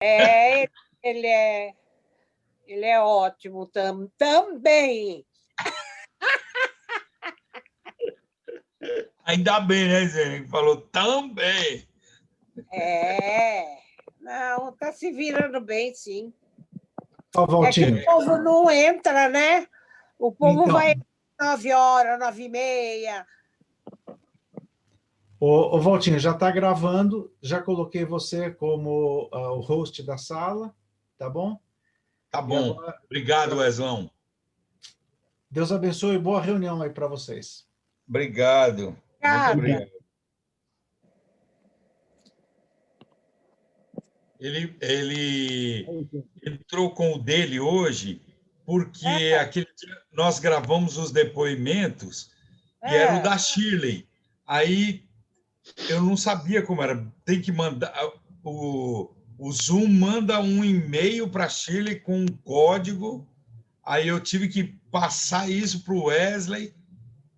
É, ele é, ele é ótimo também. Ainda bem, né, Zé? Falou também. Não, está se virando bem, sim. Ó, Valtinho. É que o povo não entra, né? O povo Então, vai 9h, 9h30. Ô, Valtinho, já está gravando, já coloquei você como o host da sala, tá bom? Tá E bom. agora, Obrigado, Weslão. Deus abençoe e boa reunião aí para vocês. Obrigado. Muito obrigado. Ele entrou com o dele hoje, porque aquele dia nós gravamos os depoimentos e era o da Shirley. Aí eu não sabia como era. Tem que mandar. O Zoom manda um e-mail para a Shirley com um código. Aí eu tive que passar isso para o Wesley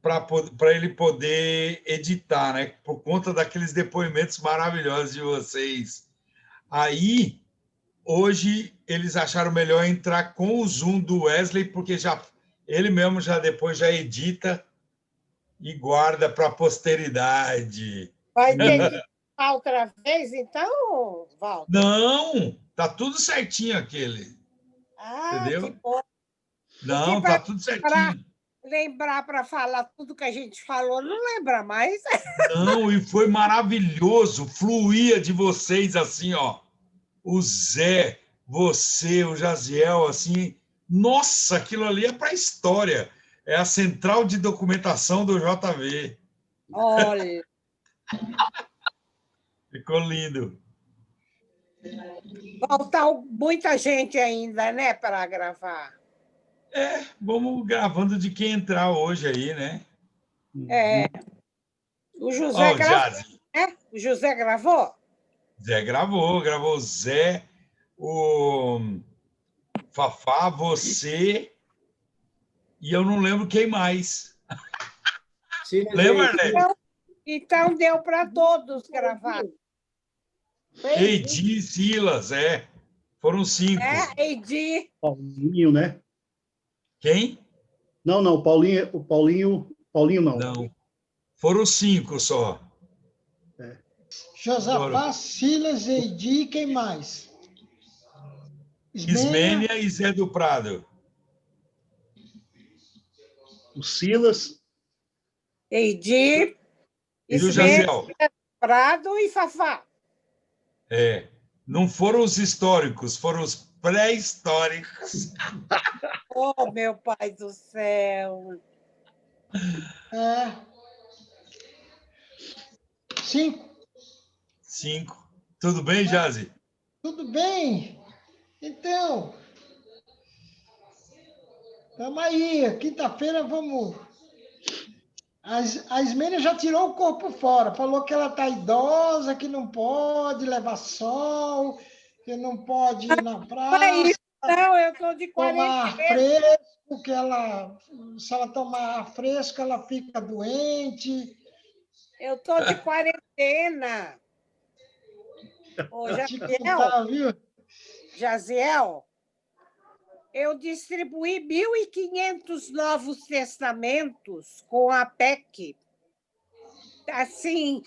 para ele poder editar, né? Por conta daqueles depoimentos maravilhosos de vocês. Aí, hoje, eles acharam melhor entrar com o Zoom do Wesley, porque ele mesmo já depois já edita e guarda para a posteridade. Vai ter que editar outra vez, então, Walter? Não, tá tudo certinho aquele. Entendeu? Que bom. Não, tá tudo certinho. Lembrar para falar tudo que a gente falou, não lembra mais. Não, e foi maravilhoso, fluía de vocês assim, ó. O Zé, você, o Jaziel, assim, nossa, aquilo ali é para a história. É a central de documentação do JV. Olha. Ficou lindo. Falta muita gente ainda, né, para gravar. Vamos gravando de quem entrar hoje aí, né? O José gravou, né? O José gravou? Zé gravou o Zé, o Fafá, você, e eu não lembro quem mais. Lembra, né? Então deu para todos gravar. Eidi, Silas, foram 5. Eidi. Paulinho, né? Quem? Não, Paulinho não. Não. Foram 5 só. Josafá, Silas, Eidi, quem mais? Ismênia e Zé do Prado. O Silas. Eidi, Ismênia, Zé do Prado e Fafá. Não foram os históricos, foram os pré-históricos. Oh, meu pai do céu. 5. 5. Tudo bem, Jazi? Tudo bem. Então, estamos aí. Quinta-feira vamos... A Ismênia já tirou o corpo fora. Falou que ela está idosa, que não pode levar sol, que não pode ir na praça. Não, eu estou de tomar ar quarentena. fresco, se ela tomar ar fresco, ela fica doente. Eu estou de quarentena. Ô, Jaziel, eu distribuí 1.500 novos testamentos com a PEC. Assim...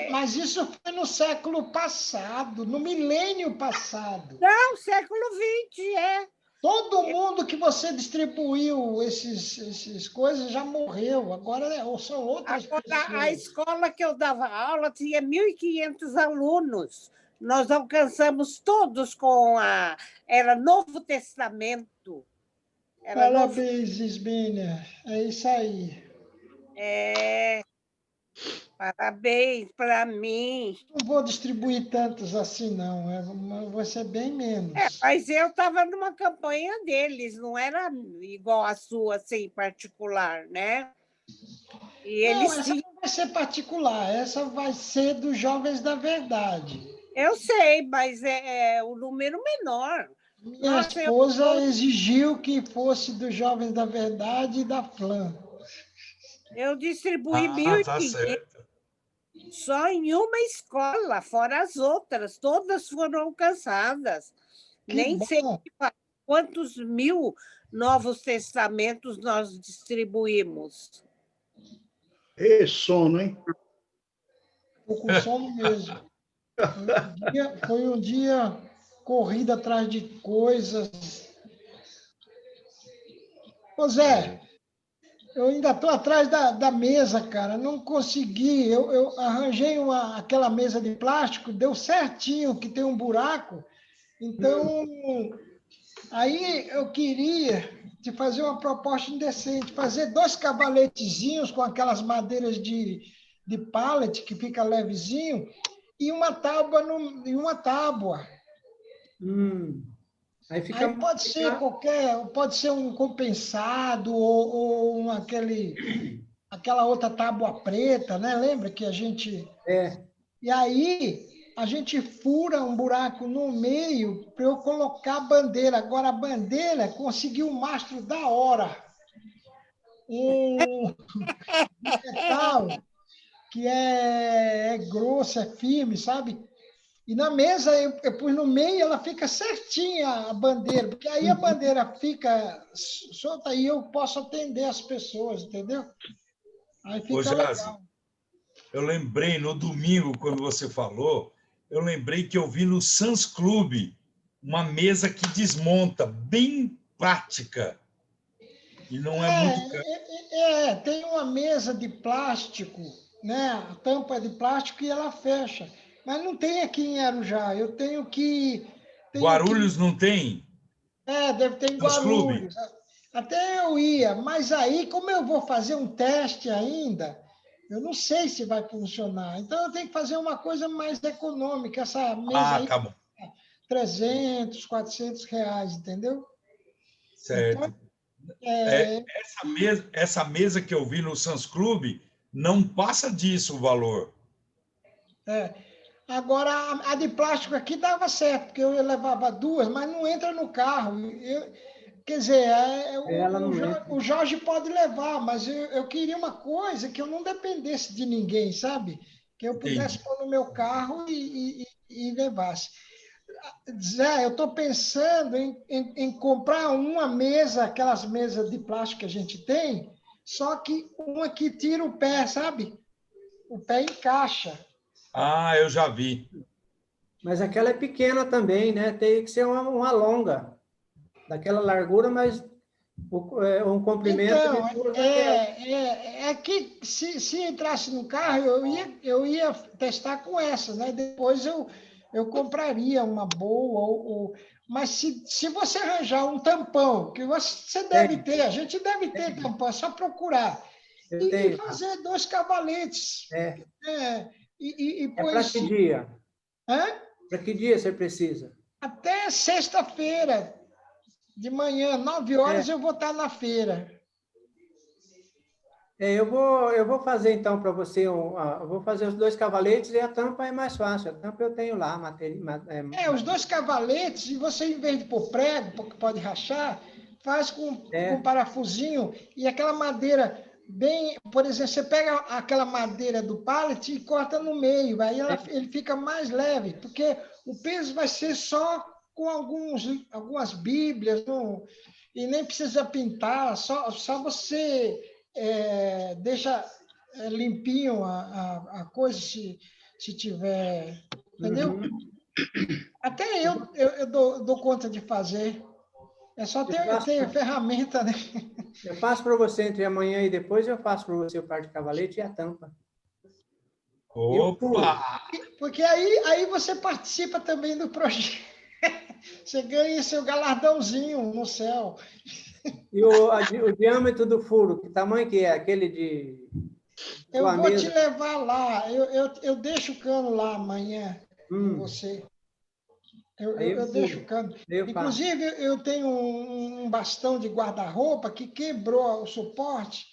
Mas isso foi no século passado, no milênio passado. Não, século XX, Todo mundo que você distribuiu esses coisas já morreu. Agora são outras pessoas. A escola que eu dava aula tinha 1.500 alunos. Nós alcançamos todos com era Novo Testamento. Parabéns, Ismênia. É isso aí. Parabéns para mim. Não vou distribuir tantos assim, não. Vai ser bem menos. Mas eu estava numa campanha deles, não era igual a sua, assim, particular, né? E eles essa não vai ser particular, essa vai ser dos Jovens da Verdade. Eu sei, mas é o número menor. Minha esposa exigiu que fosse dos Jovens da Verdade e da FLAM. Eu distribuí 1.500. Tá certo. Só em uma escola, fora as outras, todas foram alcançadas. Que Nem sei bom. quantos mil Novos Testamentos nós distribuímos. E sono, hein? Estou com sono mesmo. Foi um dia corrida atrás de coisas. Ô Zé, eu ainda estou atrás da mesa, cara. Não consegui. Eu arranjei aquela mesa de plástico, deu certinho, que tem um buraco. Então, aí eu queria te fazer uma proposta indecente, fazer 2 cavaletezinhos com aquelas madeiras de pallet, que fica levezinho, e uma tábua. E uma tábua. Aí fica. Aí pode ser qualquer, pode ser um compensado ou aquela outra tábua preta, né? Lembra que a gente. E aí a gente fura um buraco no meio para eu colocar a bandeira. Agora a bandeira conseguiu um mastro da hora. Um metal que é grosso, é firme, sabe? E na mesa eu pus no meio, ela fica certinha a bandeira, porque aí a bandeira fica solta e eu posso atender as pessoas, entendeu? Aí Ô, fica Jazi, legal. eu lembrei no domingo, quando você falou, eu lembrei que eu vi no Sans Club uma mesa que desmonta, bem prática. E não é muito caro. Tem uma mesa de plástico, né? A tampa é de plástico e ela fecha. Mas não tem aqui em Arujá. Eu tenho que. Guarulhos não tem? Deve ter em Sans Club? Guarulhos. Até eu ia, mas aí, como eu vou fazer um teste ainda, eu não sei se vai funcionar. Então, eu tenho que fazer uma coisa mais econômica. Essa mesa aí, Tá bom. 300, 400 reais, entendeu? Certo. Então, Essa mesa que eu vi no Sans Club não passa disso o valor. Agora, a de plástico aqui dava certo, porque eu levava 2, mas não entra no carro. Quer dizer, o Jorge pode levar, mas eu queria uma coisa que eu não dependesse de ninguém, sabe? Que eu pudesse Entendi. pôr no meu carro e levasse. Zé, eu estou pensando em comprar uma mesa, aquelas mesas de plástico que a gente tem, só que uma que tira o pé, sabe? O pé encaixa. Eu já vi. Mas aquela é pequena também, né? Tem que ser uma longa, daquela largura, mas um comprimento Então, de 2 daquela. é que se entrasse no carro, eu ia testar com essa, né? Depois eu compraria uma boa, mas se você arranjar um tampão, que você deve ter, a gente deve ter tampão, é só procurar. Eu E tenho. fazer 2 cavaletes. E para que dia? Hã? Para que dia você precisa? Até sexta-feira, de manhã, 9 horas, eu vou estar na feira. Eu vou fazer, então, para você, eu vou fazer os 2 cavaletes e a tampa é mais fácil. A tampa eu tenho lá. Os 2 cavaletes, e você, em vez de pôr prego, porque pode rachar, faz com parafusinho e aquela madeira bem... Por exemplo, você pega aquela madeira do pallet e corta no meio, aí ele fica mais leve, porque o peso vai ser só com algumas bíblias, e nem precisa pintar, só você deixa limpinho a coisa, se tiver... Entendeu? Até eu dou conta de fazer. É só ter ferramenta, né? Eu faço para você entre amanhã e depois, eu faço para você o par de cavalete e a tampa. Opa! Porque aí você participa também do projeto. Você ganha seu galardãozinho no céu. E o diâmetro do furo, que tamanho que é? Aquele de... Eu vou te levar lá. Eu deixo o cano lá amanhã com você. Eu deixo o cano. Inclusive, eu tenho um bastão de guarda-roupa que quebrou o suporte.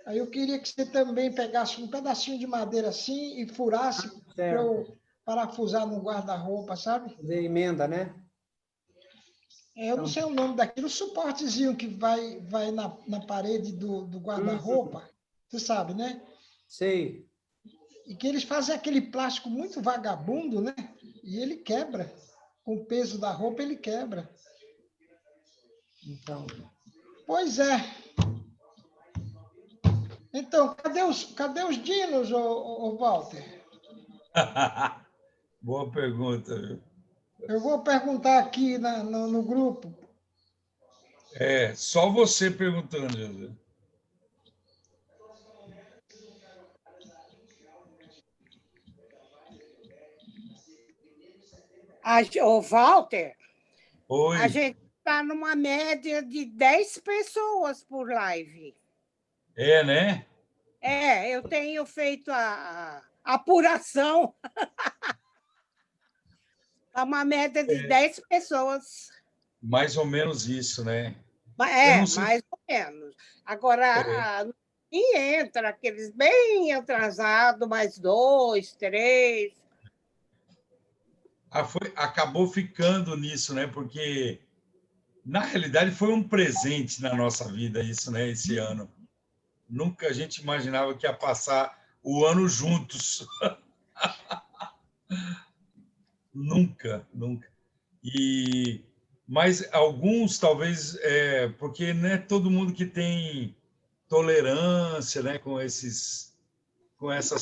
Aí eu queria que você também pegasse um pedacinho de madeira assim e furasse para eu parafusar no guarda-roupa, sabe? Fazer emenda, né? Eu não sei o nome daquilo, o suportezinho que vai na parede do guarda-roupa. Você sabe, né? Sei. e que eles fazem aquele plástico muito vagabundo, né? E ele quebra. Com o peso da roupa, ele quebra. Então, Pois é. Então, cadê os dinos, ô Walter? Boa pergunta, viu? Eu vou perguntar aqui no grupo. Só você perguntando, José. Ô, Walter, Oi. a gente está numa média de 10 pessoas por live. Né? Eu tenho feito a apuração. É uma média de 10 pessoas. Mais ou menos isso, né? Mais ou menos. Agora, e entra aqueles bem atrasados, mais 2, 3. Acabou ficando nisso, né? Porque, na realidade, foi um presente na nossa vida isso, né? Esse ano. Nunca a gente imaginava que ia passar o ano juntos. Nunca. Mas alguns, talvez, porque não é todo mundo que tem tolerância, né, com essas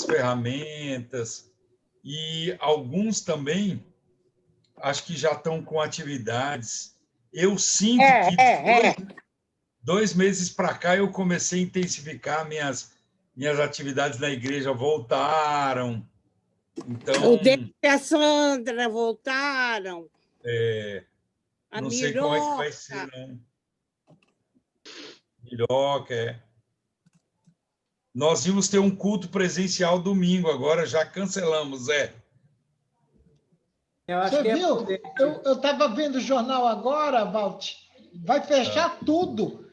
ferramentas. E alguns também, acho que já estão com atividades. Eu sinto que 2 meses para cá eu comecei a intensificar minhas atividades na igreja, voltaram. Então, O Denis e a Sandra voltaram. Não sei como é que vai ser, não. Miroca, Nós íamos ter um culto presencial domingo, agora já cancelamos, Você viu? Eu estava vendo o jornal agora, Valt. Vai fechar tudo.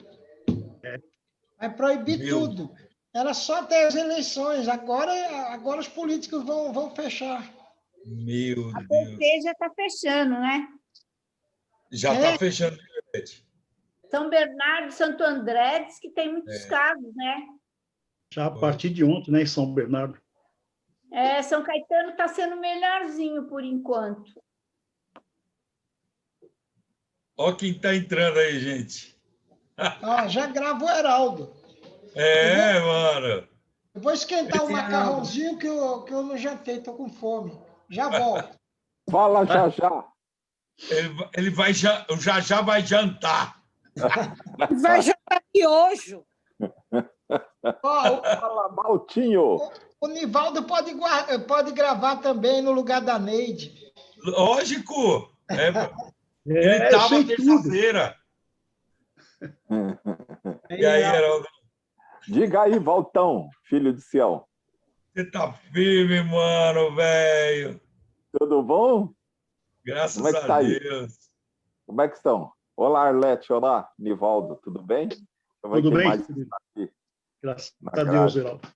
Vai proibir tudo. Era só até as eleições. Agora os políticos vão fechar. Meu Deus. A PT já está fechando, né? Já está fechando. São Bernardo, Santo André, diz que tem muitos casos, né? Já a partir de ontem, né, em São Bernardo. São Caetano está sendo melhorzinho por enquanto. Olha quem está entrando aí, gente. Já grava o Heraldo. Mano. Eu vou esquentar um macarrãozinho que eu não jantei, estou com fome. Já volto. Fala já. Ele vai já vai jantar. Vai jantar miojo. Fala, Maltinho. O Nivaldo pode gravar também no lugar da Neide. Lógico. Ele estava terça-feira. E aí, Heraldo? Diga aí, Valtão, filho de Sião. Você tá firme, mano, velho. Tudo bom? Graças Como é que tá a aí? Deus. Como é que estão? Olá, Arlete. Olá, Nivaldo. Tudo bem? Tudo bem? Graças a Deus, Geraldo.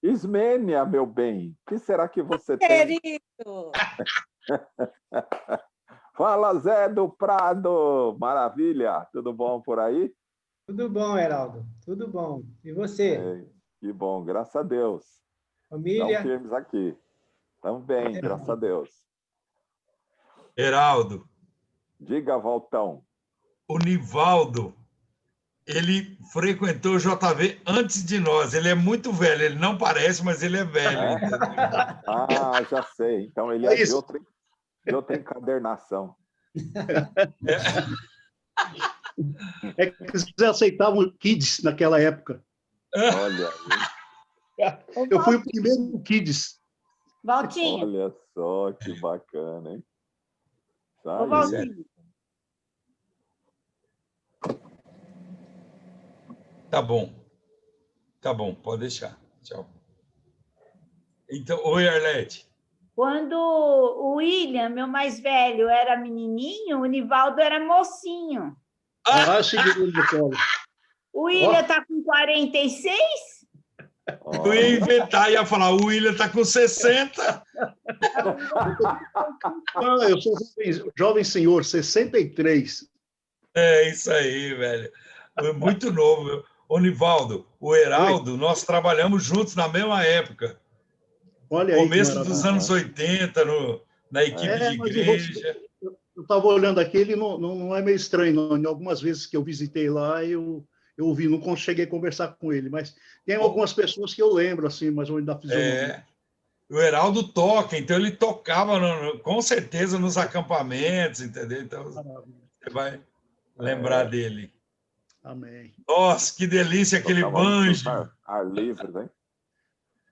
Ismênia, meu bem, o que será que você Querido. tem? Fala, Zé do Prado. Maravilha. Tudo bom por aí? Tudo bom, Heraldo. Tudo bom. E você? Que bom, graças a Deus. Família? Estamos firmes aqui. Estamos bem, graças a Deus. Heraldo. Diga, Valtão. O Nivaldo, ele frequentou o JV antes de nós. Ele é muito velho. Ele não parece, mas ele é velho. Já sei. Então, ele é de outra encadernação. É que eles aceitavam kids naquela época. Olha aí. Eu fui o primeiro kids. Valtinho. Olha só que bacana, hein? Ô, Valtinho. Tá bom, pode deixar. Tchau. Então, oi, Arlete. Quando o William, meu mais velho, era menininho, o Nivaldo era mocinho. Segurou no colo. O William está com 46? Eu ia inventar, ia falar, o William está com 60. Eu sou jovem senhor, 63. É isso aí, velho. Muito novo. Ô, Nivaldo, o Heraldo, nós trabalhamos juntos na mesma época. Olha aí que Começo dos maravilha. anos 80, na equipe de Mas igreja. eu estava olhando aqui, ele não é meio estranho, não. Em algumas vezes que eu visitei lá, eu ouvi, não cheguei a conversar com ele, mas tem algumas pessoas que eu lembro, assim, mais ou menos da fisionomia. O Heraldo toca, então ele tocava com certeza nos acampamentos, entendeu? Então você vai lembrar dele. Amém. Nossa, que delícia aquele banjo. Ar livre, né?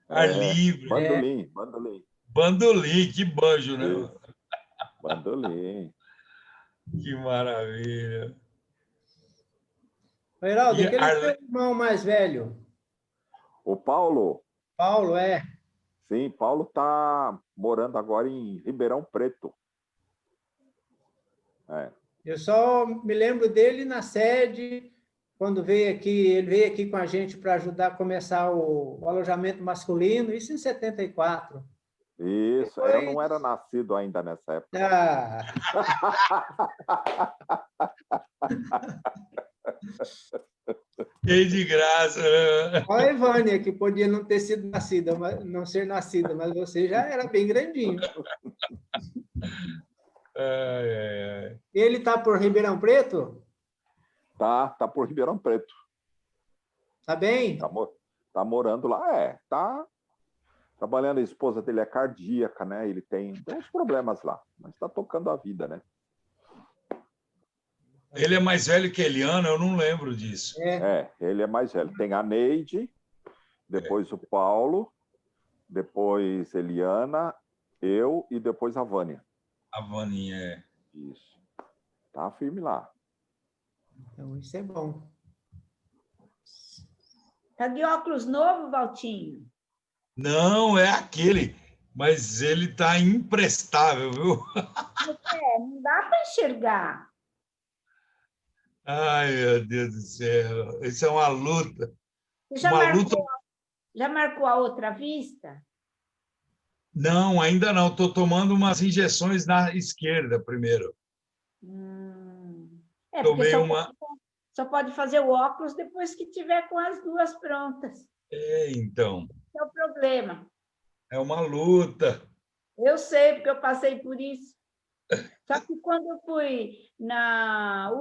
Ar livre. Bandolim. Bandolim, que banjo, né? Isso. Bandolim. Que maravilha. Heraldo, aquele seu irmão mais velho? O Paulo? Paulo, é. Sim, Paulo está morando agora em Ribeirão Preto. Eu só me lembro dele na sede, quando veio aqui, ele veio aqui com a gente para ajudar a começar o alojamento masculino, isso em 74. Isso, Depois... eu não era nascido ainda nessa época. Que de graça. Olha a Ivânia, que podia não ter sido nascida, não ser nascida, mas você já era bem grandinho. Ele está por Ribeirão Preto? Tá por Ribeirão Preto. Tá bem? Tá morando lá, tá trabalhando. A esposa dele é cardíaca, né? Ele tem uns problemas lá, mas tá tocando a vida, né? Ele é mais velho que Eliana, eu não lembro disso. Ele é mais velho. Tem a Neide, depois o Paulo, depois Eliana, eu e depois a Vânia. A Vaninha, Isso. Tá firme lá. Então, isso é bom. Tá de óculos novo, Valtinho? Não, é aquele, mas ele tá imprestável, viu? Não dá para enxergar. Ai, meu Deus do céu. Isso é uma luta. Você já marcou a outra vista? Não, ainda não. Estou tomando umas injeções na esquerda primeiro. Porque só pode fazer o óculos depois que tiver com as duas prontas. Então. Esse é o problema. É uma luta. Eu sei, porque eu passei por isso. Só que quando eu fui na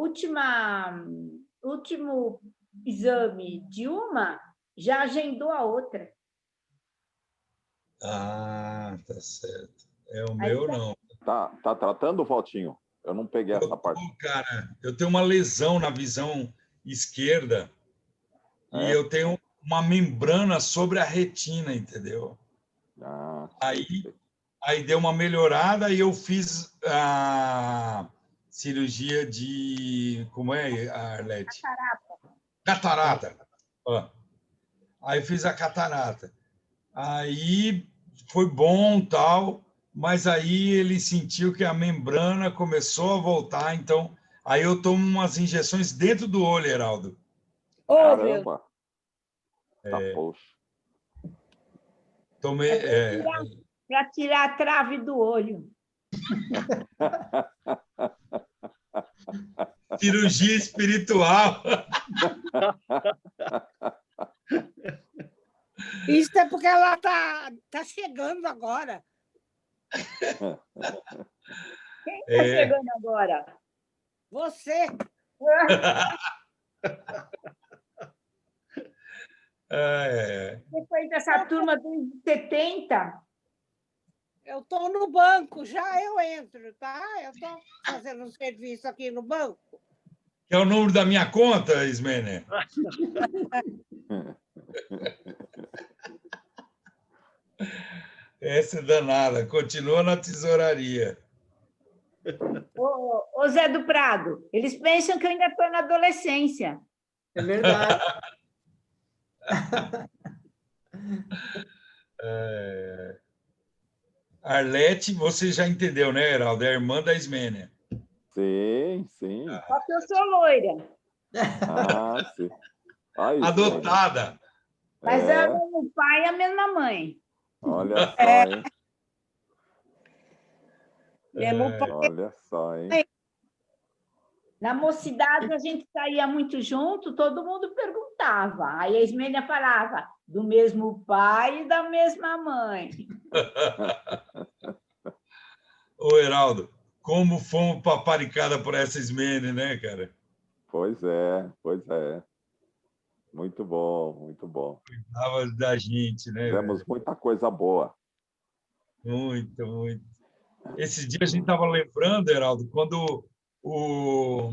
último exame de uma, já agendou a outra. Ah, tá certo. O meu não. Tá tratando, Valtinho? Eu não peguei essa parte. Cara, eu tenho uma lesão na visão esquerda e eu tenho uma membrana sobre a retina, entendeu? Aí deu uma melhorada e eu fiz a cirurgia de... Como é, Arlete? Catarata. Aí fiz a catarata. Aí foi bom, tal, mas aí ele sentiu que a membrana começou a voltar, então aí eu tomo umas injeções dentro do olho, Heraldo. Caramba! Poxa. Tomei... Para tirar a trave do olho. Cirurgia espiritual. Isso é porque ela tá chegando agora. Quem está chegando agora? Você. Depois dessa turma dos 70... Eu estou no banco, já eu entro, tá? Eu estou fazendo um serviço aqui no banco. É o número da minha conta, Ismênia? Essa é danada. Continua na tesouraria. Ô, Zé do Prado, eles pensam que eu ainda estou na adolescência. É verdade. Arlete, você já entendeu, né, Heraldo? É a irmã da Ismênia. Sim. Só que eu sou loira. Sim. Adotada. Mas é o mesmo pai e a mesma mãe. Olha só, hein? Olha só, hein? Na mocidade, a gente saía muito junto, todo mundo perguntava. Aí a Ismênia falava, do mesmo pai e da mesma mãe. Ô, Heraldo, como fomos paparicada por essa Ismene, né, cara? Pois é, pois é. Muito bom, muito bom. Tava da gente, né, Fizemos velho? muita coisa boa. Muito, muito. Esse dia a gente estava lembrando, Heraldo, quando o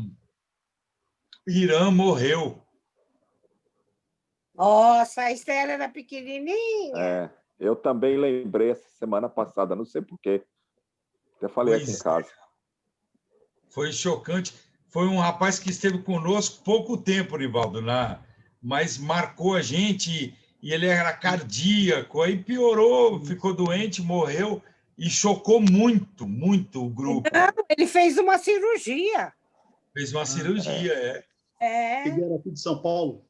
Irã morreu. Nossa, a Estela era pequenininha. É, eu também lembrei essa semana passada, não sei por quê. Até falei aqui em casa. Foi chocante. Foi um rapaz que esteve conosco pouco tempo, Nivaldo, mas marcou a gente e ele era cardíaco, aí piorou, ficou doente, morreu e chocou muito, muito o grupo. Não, ele fez uma cirurgia. Fez uma cirurgia, Ele era aqui de São Paulo.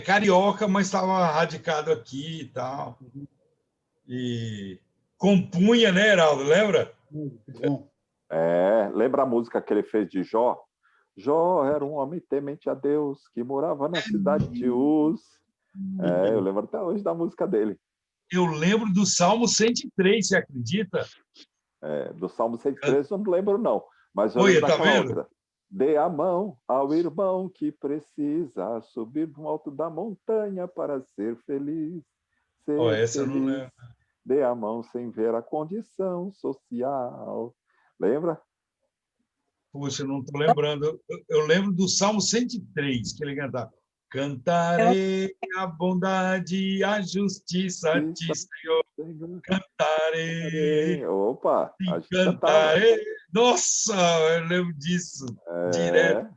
Carioca, mas estava radicado aqui e tal. E compunha, né, Heraldo? Lembra? Bom. Lembra a música que ele fez de Jó? Jó era um homem temente a Deus que morava na cidade de Uz. Eu lembro até hoje da música dele. Eu lembro do Salmo 103, você acredita? Do Salmo 103 eu não lembro, não. Mas eu Olha, lembro tá daquela vendo? outra. Dê a mão ao irmão que precisa subir no alto da montanha para ser feliz. Ser Essa eu feliz. não lembro. Dê a mão sem ver a condição social. Lembra? Puxa, eu não estou lembrando. Eu lembro do Salmo 103, que ele cantava. Cantarei a bondade, a justiça a ti, Senhor. Cantarei. Opa, a gente cantarei. cantava. Nossa, eu lembro disso. Direto.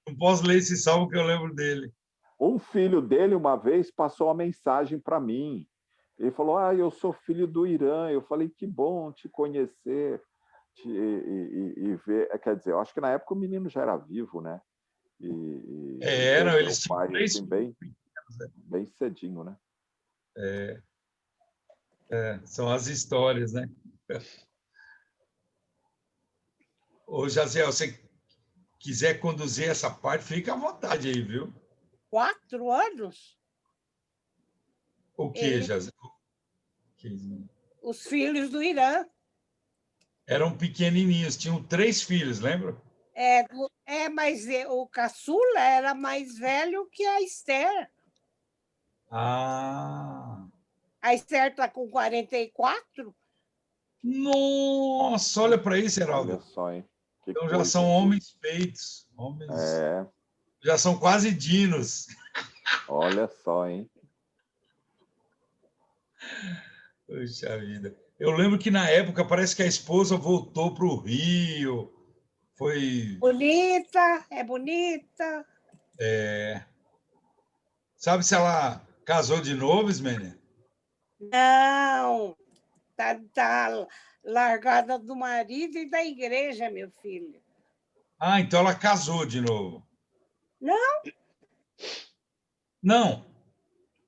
Não posso ler esse salmo que eu lembro dele. Um filho dele, uma vez, passou uma mensagem para mim. Ele falou, eu sou filho do Irã. Eu falei, que bom te conhecer e ver. Quer dizer, eu acho que na época o menino já era vivo, né? Não, eles tinham pai, 3 assim, bem cedinho, né? São as histórias, né? Ô, Jaziel, você quiser conduzir essa parte, fica à vontade aí, viu? 4 anos? O quê, Jaziel? Os filhos do Irã. Eram pequenininhos, tinham 3 filhos, lembra? Mas o caçula era mais velho que a Esther. A Esther está com 44. Nossa, olha para isso, Heraldo. Olha só, hein? Então já são homens feitos. Já são quase dinos. Olha só, hein? Puxa vida. Eu lembro que na época parece que a esposa voltou para o Rio. Foi. Bonita, é bonita. Sabe se ela casou de novo, Ismênia? Não, tá largada do marido e da igreja, meu filho. Então ela casou de novo. Não.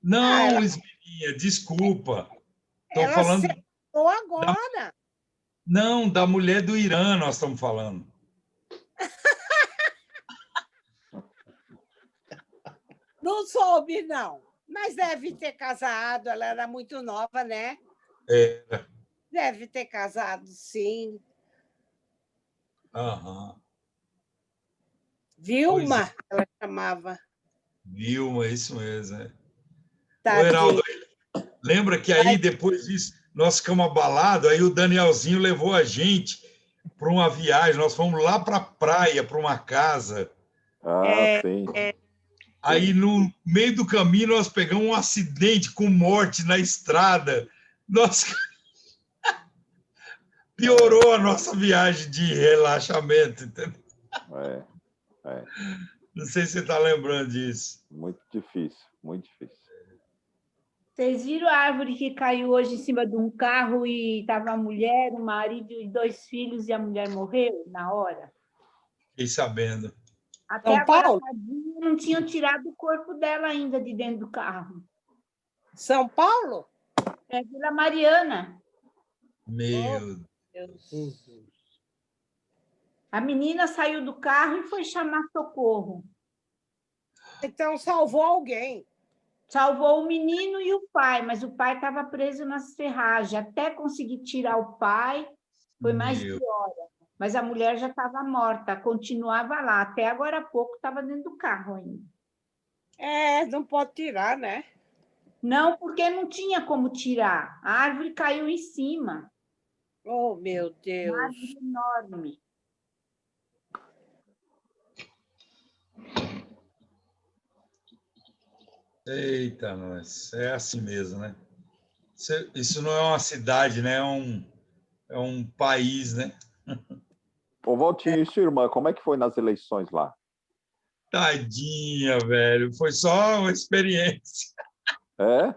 Não, Ismênia, desculpa. Estou falando. Ela agora. Não, da mulher do Irã nós estamos falando. Não soube, não. Mas deve ter casado, ela era muito nova, né? Deve ter casado, sim. Vilma, ela chamava. Vilma, isso mesmo. Ô, Heraldo, lembra que aí, depois disso, nós ficamos abalados, aí o Danielzinho levou a gente para uma viagem, nós fomos lá para a praia, para uma casa. Sim. Aí, no meio do caminho, nós pegamos um acidente com morte na estrada. Piorou a nossa viagem de relaxamento, entendeu? Não sei se você está lembrando disso. Muito difícil, muito difícil. Vocês viram a árvore que caiu hoje em cima de um carro e estava a mulher, o marido e 2 filhos e a mulher morreu na hora? Fiquei sabendo. Até agora não tinham tirado o corpo dela ainda de dentro do carro. São Paulo? Vila Mariana. Meu Deus. A menina saiu do carro e foi chamar socorro. Então salvou alguém. Salvou o menino e o pai, mas o pai estava preso nas ferragens. Até conseguir tirar o pai, foi mais de hora. Mas a mulher já estava morta, continuava lá. Até agora há pouco estava dentro do carro ainda. Não pode tirar, né? Não, porque não tinha como tirar. A árvore caiu em cima. Oh, meu Deus. Uma árvore enorme. Eita, nós. É assim mesmo, né? Isso não é uma cidade, né? É um país, né? Ô, Valtinho, e sua irmã, como é que foi nas eleições lá? Tadinha, velho. Foi só uma experiência. É?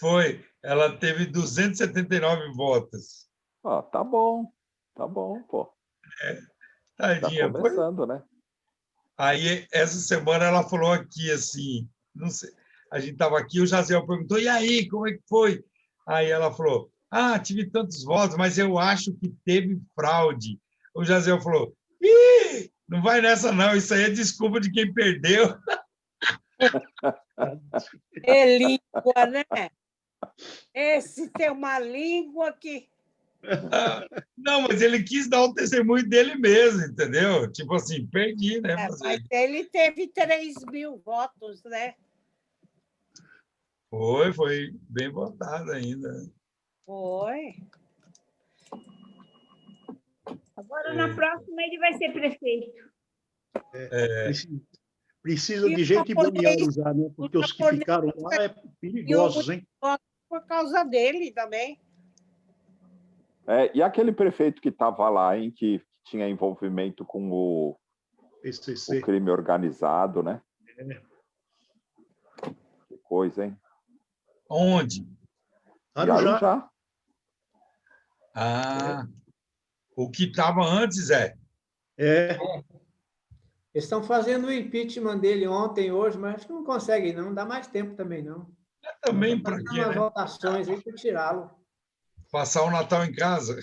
Foi. Ela teve 279 votos. Ah, tá bom, pô. Tá Tadinha. começando, né? Aí, essa semana, ela falou aqui, assim, não sei, a gente estava aqui, o Jaziel perguntou, e aí, como é que foi? Aí ela falou, tive tantos votos, mas eu acho que teve fraude. O Jaziel falou, não vai nessa não, isso aí é desculpa de quem perdeu. É língua, né? Esse tem uma língua que... Não, mas ele quis dar o testemunho dele mesmo, entendeu? Tipo assim, perdi, né? Mas ele teve 3.000 votos, né? Foi bem votado ainda. Foi. Agora, na próxima, ele vai ser prefeito. Precisa de gente boneando já, né? Porque os que ficaram lá é perigosos, hein? Por causa dele também. E aquele prefeito que estava lá, hein, que tinha envolvimento com o crime organizado, né? Que coisa, hein? Onde? Arujá. O que estava antes é. Eles estão fazendo o impeachment dele ontem, hoje, mas acho que não conseguem, não. Não dá mais tempo também, não. Também para quê, umas né? votações aí para tirá-lo. Passar o Natal em casa.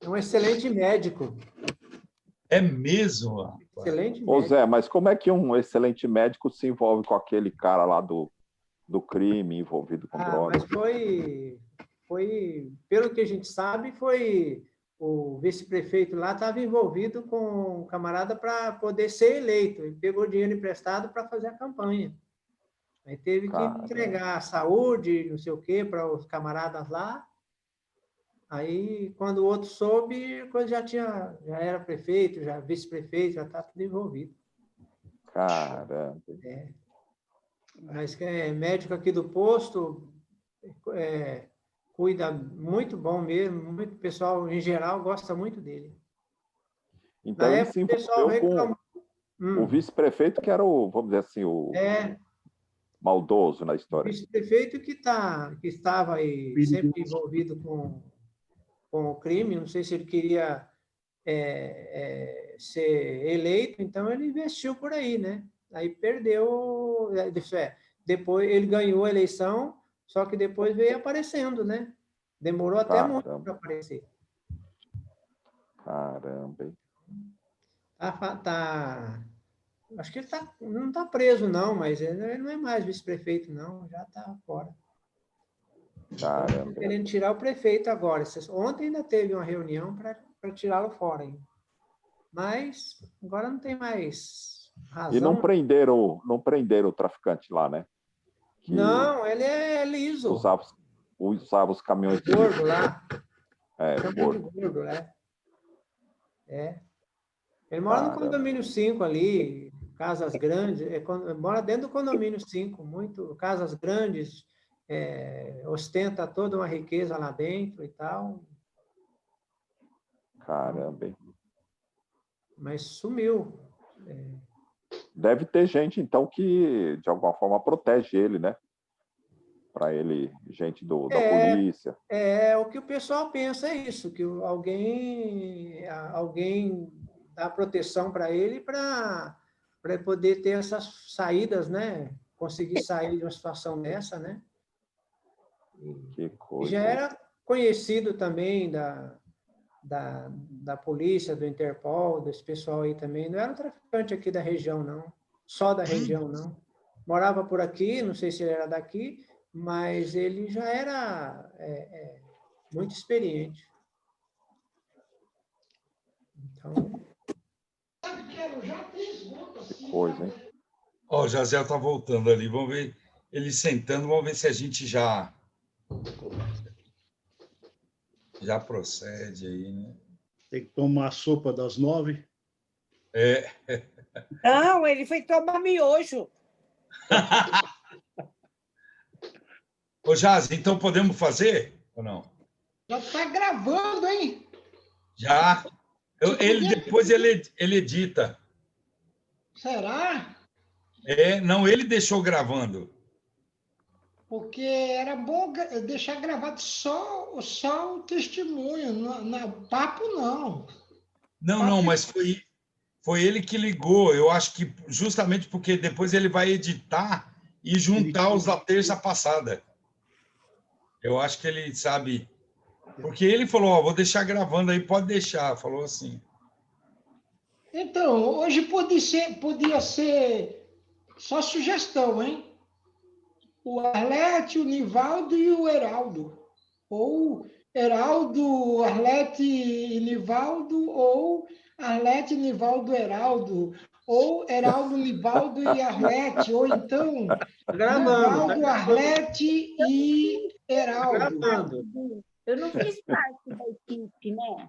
É um excelente médico. É mesmo? Rapaz. Excelente médico. Ô Zé, mas como é que um excelente médico se envolve com aquele cara lá do crime, envolvido com drogas? Mas foi, pelo que a gente sabe, foi o vice-prefeito lá estava envolvido com um camarada para poder ser eleito. Ele pegou dinheiro emprestado para fazer a campanha. Aí teve que entregar a saúde, não sei o quê, para os camaradas lá. Aí, quando o outro soube, a coisa já era prefeito, já vice-prefeito, já está tudo envolvido. Caramba. Mas médico aqui do posto, cuida muito bom mesmo, muito pessoal, em geral, gosta muito dele. Então, ele se envolveu com o vice-prefeito, que era vamos dizer assim, o maldoso na história. O vice-prefeito que estava aí sempre envolvido com o crime, não sei se ele queria ser eleito, então ele investiu por aí, né? Aí perdeu, depois ele ganhou a eleição, só que depois veio aparecendo, né? Demorou até muito para aparecer. Caramba. Acho que ele não está preso, não, mas ele não é mais vice-prefeito, não, já está fora. Caramba. Estão querendo tirar o prefeito agora. Ontem ainda teve uma reunião para tirá-lo fora ainda. Mas agora não tem mais razão. E não prenderam o traficante lá, né? Não, ele é liso. Usava os caminhões de gordo lá. Gordo. Ele mora no condomínio 5 ali, casas grandes, mora dentro do condomínio 5, casas grandes, ostenta toda uma riqueza lá dentro e tal. Caramba, hein? Mas sumiu. Deve ter gente, então, que de alguma forma protege ele, né? Para ele, gente da polícia. O que o pessoal pensa é isso, que alguém dá proteção para ele para poder ter essas saídas, né? Conseguir sair de uma situação dessa, né? Que coisa. Já era conhecido também da polícia, do Interpol, desse pessoal aí também. Não era um traficante aqui da região, não. só da região, não. Morava por aqui, não sei se ele era daqui, mas ele já era muito experiente. Então... Que coisa, hein? Ó, o Jaziel está voltando ali. Vamos ver ele sentando. Vamos ver se a gente já procede aí, né? Tem que tomar a sopa das 9. É. Não, ele foi tomar miojo. Ô, Jaz, então podemos fazer ou não? Já está gravando, hein? Já. Depois ele edita. Será? Não, ele deixou gravando. Porque era bom deixar gravado só o testemunho, não, papo não. Não, mas foi ele que ligou. Eu acho que justamente porque depois ele vai editar e juntar os da terça passada. Eu acho que ele sabe. Porque ele falou, ó, vou deixar gravando aí, pode deixar. Falou assim. Então, hoje podia ser só sugestão, hein? O Arlete, o Nivaldo e o Heraldo. Ou Heraldo, Arlete e Nivaldo, ou Arlete, Nivaldo, Heraldo. Ou Heraldo, Nivaldo e Arlete. Ou então, Nivaldo, Arlete e Heraldo. Eu não fiz parte da equipe, né?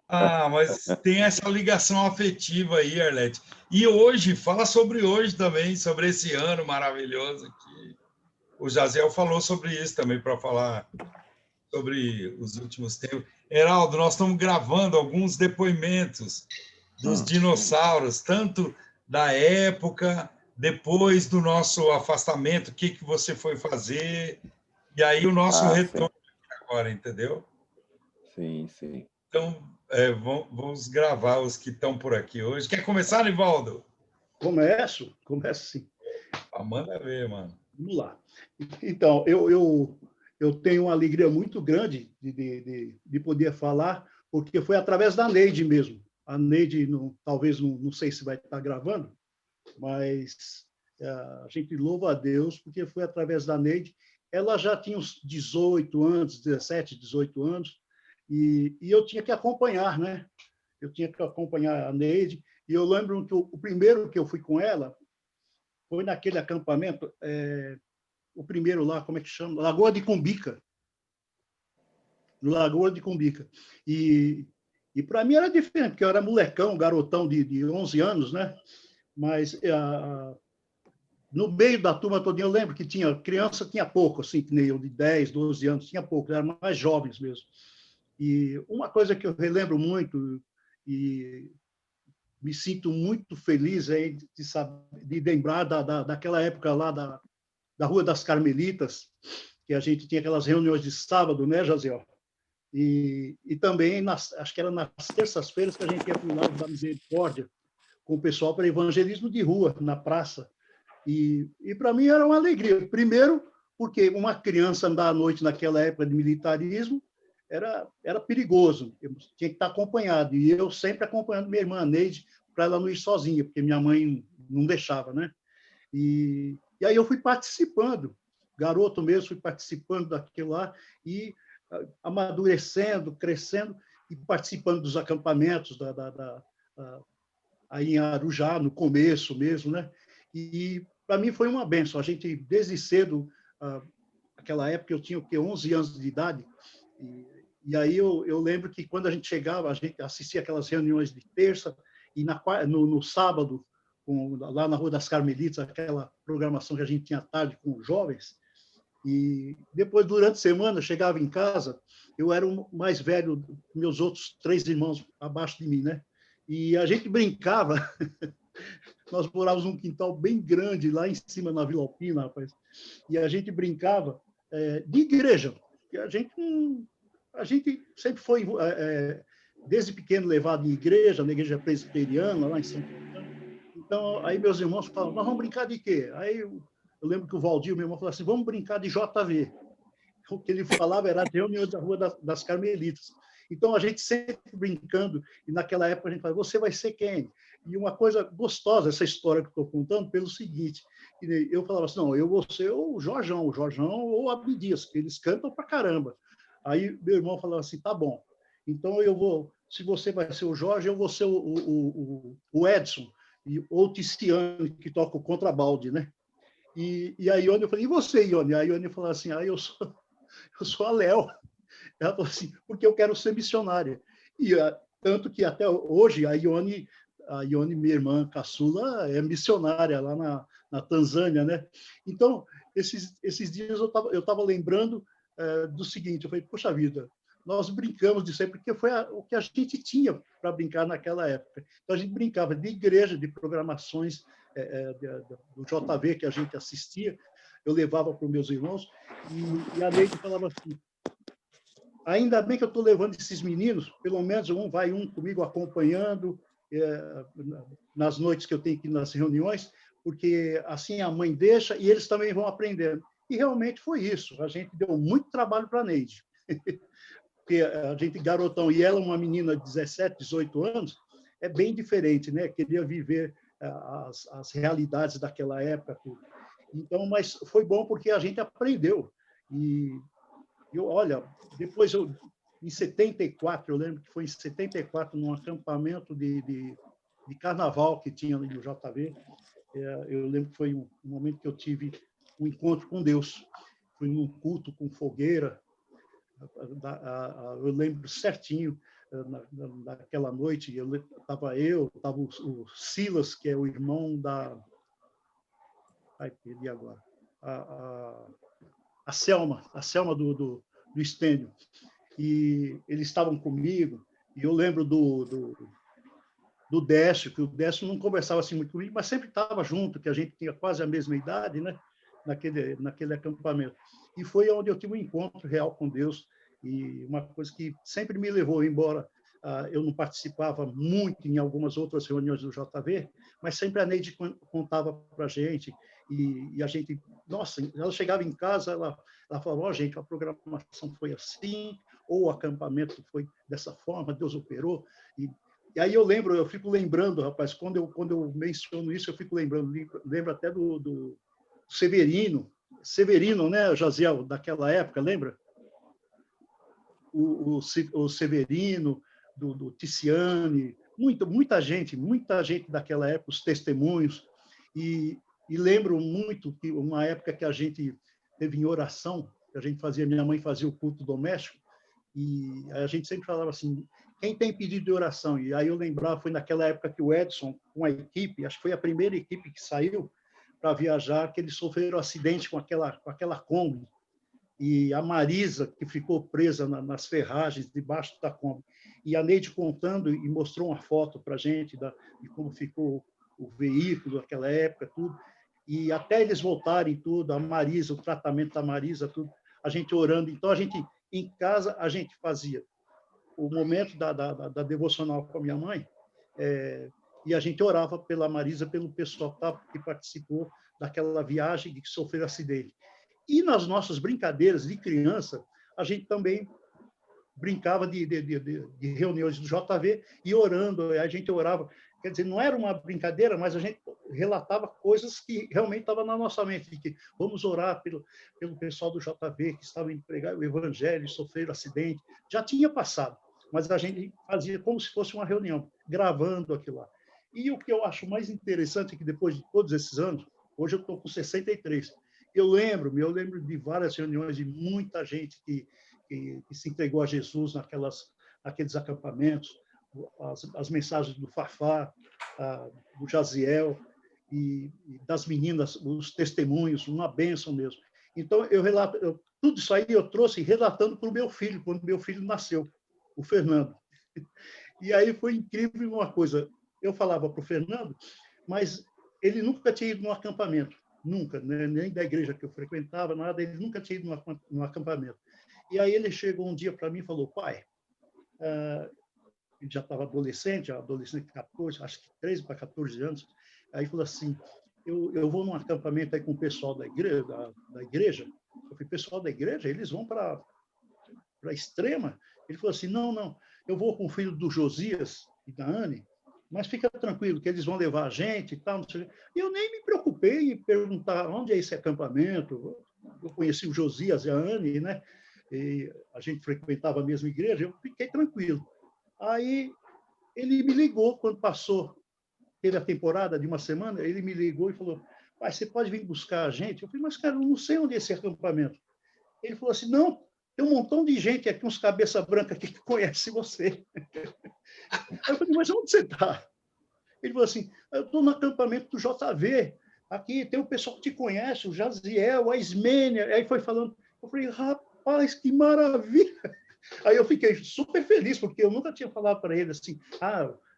Ah, mas tem essa ligação afetiva aí, Arlete. E hoje, fala sobre hoje também, sobre esse ano maravilhoso que o Jaziel falou sobre isso também, para falar sobre os últimos tempos. Heraldo, nós estamos gravando alguns depoimentos dos dinossauros, tanto da época, depois do nosso afastamento, o que você foi fazer, e aí o nosso retorno agora, entendeu? Sim, sim. Então, vamos gravar os que estão por aqui hoje. Quer começar, Nivaldo? Começo sim. Manda ver, mano. Vamos lá. Então, eu tenho uma alegria muito grande de poder falar, porque foi através da Neide mesmo. A Neide, talvez, não sei se vai estar gravando, mas a gente louva a Deus, porque foi através da Neide. Ela já tinha uns 18 anos, 17, 18 anos, e eu tinha que acompanhar, né? Eu tinha que acompanhar a Neide, e eu lembro que o primeiro que eu fui com ela foi naquele acampamento, o primeiro lá, como é que chama? Lagoa de Cumbica. No Lagoa de Cumbica. E para mim era diferente, porque eu era molecão, garotão de 11 anos, né? Mas no meio da turma toda, eu lembro que criança tinha pouco, assim, que nem eu, de 10, 12 anos, tinha pouco, eram mais jovens mesmo. E uma coisa que eu relembro muito, e me sinto muito feliz de lembrar daquela época lá da Rua das Carmelitas, que a gente tinha aquelas reuniões de sábado, né, Jaziel? E também, acho que era nas terças-feiras que a gente ia para o Lago da Misericórdia, com o pessoal para evangelismo de rua, na praça. E para mim era uma alegria. Primeiro, porque uma criança andar à noite naquela época de militarismo era perigoso. Eu tinha que estar acompanhado. E eu sempre acompanhando minha irmã Neide, para ela não ir sozinha, porque minha mãe não deixava, né? E aí eu fui participando, garoto mesmo, fui participando daquilo lá e amadurecendo, crescendo e participando dos acampamentos aí em Arujá, no começo mesmo, né? E para mim foi uma bênção. A gente, desde cedo, aquela época eu tinha o quê? 11 anos de idade, e aí eu lembro que quando a gente chegava, a gente assistia aquelas reuniões de terça, e no sábado, lá na Rua das Carmelitas, aquela programação que a gente tinha à tarde com os jovens, e depois, durante a semana, eu chegava em casa, eu era o mais velho, meus outros 3 irmãos abaixo de mim, né? E a gente brincava, nós morávamos num quintal bem grande, lá em cima, na Vila Alpina, rapaz, e a gente brincava de igreja, porque a gente sempre foi, desde pequeno, levado em igreja, na igreja presbiteriana, lá em São Paulo. Então, aí meus irmãos falavam, nós vamos brincar de quê? Aí eu lembro que o Valdir, meu irmão, falou assim, vamos brincar de JV. O que ele falava era a reunião da Rua das Carmelitas. Então, a gente sempre brincando, e naquela época a gente falava, você vai ser quem? E uma coisa gostosa, essa história que estou contando, pelo seguinte, eu falava assim, não, eu vou ser o Jorjão ou o Abdias, que eles cantam pra caramba. Aí meu irmão falava assim, tá bom, então eu vou, se você vai ser o Jorge, eu vou ser o Edson, ou o Ticiane, que toca o contrabalde, né? E a Ione, eu falei, e você, Ione? A Ione falou assim, eu sou a Léo. Ela falou assim, porque eu quero ser missionária. E tanto que até hoje a Ione, minha irmã caçula, é missionária lá na Tanzânia, né? Então, esses dias eu estava lembrando do seguinte, eu falei, poxa vida, nós brincamos disso aí, porque foi o que a gente tinha para brincar naquela época. Então, a gente brincava de igreja, de programações do JV que a gente assistia, eu levava para os meus irmãos, e a Neide falava assim, ainda bem que eu estou levando esses meninos, pelo menos um comigo acompanhando nas noites que eu tenho que ir nas reuniões, porque assim a mãe deixa e eles também vão aprendendo. E realmente foi isso. A gente deu muito trabalho para a Neide. Porque a gente, garotão, e ela, uma menina de 17, 18 anos, é bem diferente, né? Queria viver as realidades daquela época. Tudo. Então, mas foi bom porque a gente aprendeu. E olha, depois em 74, eu lembro que foi em 74, num acampamento de carnaval que tinha no JV, eu lembro que foi um momento que eu tive um encontro com Deus. Fui num culto com fogueira, eu lembro certinho naquela noite, estava o Silas, que é o irmão da... Ai, perdi agora. A Selma do Estênio. E eles estavam comigo, e eu lembro do Décio, que o Décio não conversava assim muito comigo, mas sempre estava junto, que a gente tinha quase a mesma idade, né? naquele acampamento. E foi onde eu tive um encontro real com Deus, e uma coisa que sempre me levou, embora eu não participava muito em algumas outras reuniões do JV, mas sempre a Neide contava para a gente, e a gente, nossa, ela chegava em casa, ela falava, gente, a programação foi assim, ou o acampamento foi dessa forma, Deus operou, e aí eu fico lembrando, rapaz, quando eu menciono isso, eu fico lembrando, lembro até do Severino, né, Jaziel, daquela época, lembra? O Severino, do Ticiane, muita gente daquela época, os testemunhos, e lembro muito que uma época que a gente teve em oração, que a gente minha mãe fazia o culto doméstico, e a gente sempre falava assim, quem tem pedido de oração? E aí eu lembrava, foi naquela época que o Edson, com a equipe, acho que foi a primeira equipe que saiu para viajar, que eles sofreram um acidente com aquela Kombi, e a Marisa, que ficou presa nas ferragens debaixo da Kombi. E a Neide contando e mostrou uma foto para a gente de como ficou o veículo naquela época, tudo. E até eles voltarem tudo, a Marisa, o tratamento da Marisa, tudo, a gente orando. Então, em casa, a gente fazia o momento da devocional com a minha mãe, e a gente orava pela Marisa, pelo pessoal que participou daquela viagem que sofreu acidente. E nas nossas brincadeiras de criança, a gente também brincava de reuniões do JV e orando, a gente orava. Quer dizer, não era uma brincadeira, mas a gente relatava coisas que realmente estavam na nossa mente, de que vamos orar pelo pessoal do JV que estava indo pregar o evangelho, sofreram acidente. Já tinha passado, mas a gente fazia como se fosse uma reunião, gravando aquilo lá. E o que eu acho mais interessante é que depois de todos esses anos, hoje eu estou com 63, eu lembro de várias reuniões de muita gente que se entregou a Jesus naqueles acampamentos, as mensagens do Fafá, do Jaziel, e das meninas, os testemunhos, uma bênção mesmo. Então, tudo isso aí eu trouxe relatando para o meu filho, quando meu filho nasceu, o Fernando. E aí foi incrível uma coisa, eu falava para o Fernando, mas ele nunca tinha ido num acampamento, nunca, né? Nem da igreja que eu frequentava, nada, ele nunca tinha ido num acampamento. E aí ele chegou um dia para mim e falou, pai, ele já estava adolescente de 14, acho que 13 para 14 anos, aí falou assim, eu vou num acampamento aí com o pessoal da igreja. Eu falei, pessoal da igreja? Eles vão para a Extrema? Ele falou assim, não, eu vou com o filho do Josias e da Anne, mas fica tranquilo, que eles vão levar a gente e tal. Não sei. E eu nem me preocupei em perguntar onde é esse acampamento. Eu conheci o Josias e a Anne, né? E a gente frequentava a mesma igreja, eu fiquei tranquilo. Aí ele me ligou quando passou, teve a temporada de uma semana, ele me ligou e falou: pai, você pode vir buscar a gente? Eu falei: mas, cara, eu não sei onde é esse acampamento. Ele falou assim: não, tem um montão de gente aqui, uns cabeça branca aqui que conhece você. Aí eu falei: mas onde você está? Ele falou assim: eu estou no acampamento do JV, aqui tem um pessoal que te conhece, o Jaziel, a Ismênia. Aí foi falando, eu falei: rapaz, que maravilha! Aí eu fiquei super feliz, porque eu nunca tinha falado para ele assim: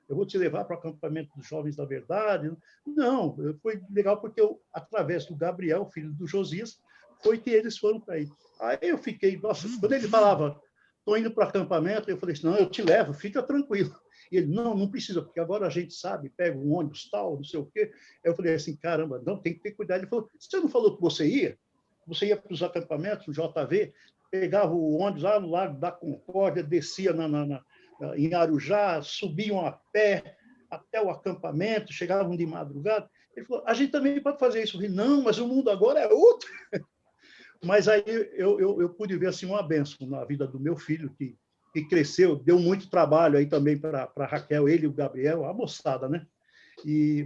eu vou te levar para o acampamento dos Jovens da Verdade. Não, foi legal porque através do Gabriel, filho do Josias, foi que eles foram para aí. Aí eu fiquei, nossa, quando ele falava: estou indo para o acampamento, eu falei assim: não, eu te levo, fica tranquilo. E ele: não precisa, porque agora a gente sabe, pega um ônibus tal, não sei o quê. Aí eu falei assim: caramba, não, tem que ter cuidado. Ele falou: você não falou que você ia? Você ia para os acampamentos, no JV, pegava o ônibus lá no Lago da Concórdia, descia em Arujá, subiam a pé até o acampamento, chegavam de madrugada. Ele falou: a gente também pode fazer isso. Eu falei: não, mas o mundo agora é outro. Mas aí eu pude ver assim, uma bênção na vida do meu filho, que cresceu, deu muito trabalho aí também para a Raquel, ele e o Gabriel, a moçada, né?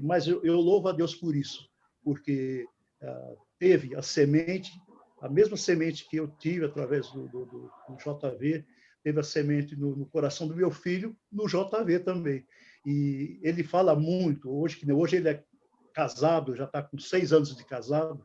Mas eu louvo a Deus por isso, porque teve a semente, a mesma semente que eu tive através do JV, teve a semente no coração do meu filho, no JV também. E ele fala muito, hoje ele é casado, já está com 6 anos de casado,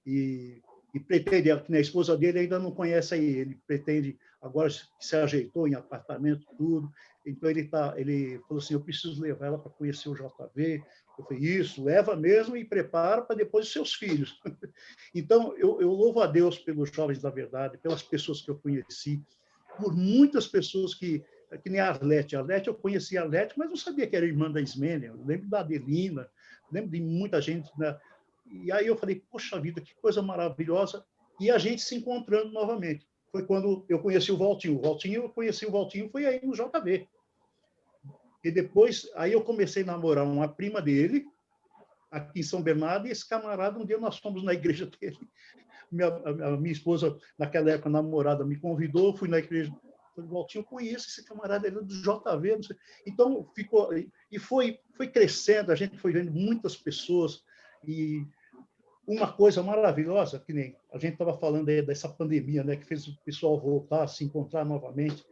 e pretende, a esposa dele ainda não conhece aí, ele pretende, agora se ajeitou em apartamento, tudo, então ele falou assim: eu preciso levar ela para conhecer o JV. Eu falei: isso, leva mesmo e prepara para depois os seus filhos. Então, eu louvo a Deus pelos Jovens da Verdade, pelas pessoas que eu conheci, por muitas pessoas que nem a Arlete. A Arlete, eu conhecia a Arlete, mas não sabia que era irmã da Ismênia. Eu lembro da Adelina, lembro de muita gente, né? E aí eu falei: poxa vida, que coisa maravilhosa. E a gente se encontrando novamente. Foi quando eu conheci o Valtinho. Foi aí no JV. E depois, aí eu comecei a namorar uma prima dele, aqui em São Bernardo, e esse camarada, um dia nós fomos na igreja dele. Minha esposa, naquela época, namorada, me convidou, fui na igreja. Falei: Valtinho, eu conheço esse camarada, ele é do JV. Não sei. Então, ficou... E foi crescendo, a gente foi vendo muitas pessoas, e uma coisa maravilhosa, que nem a gente estava falando aí dessa pandemia, né, que fez o pessoal voltar a se encontrar novamente,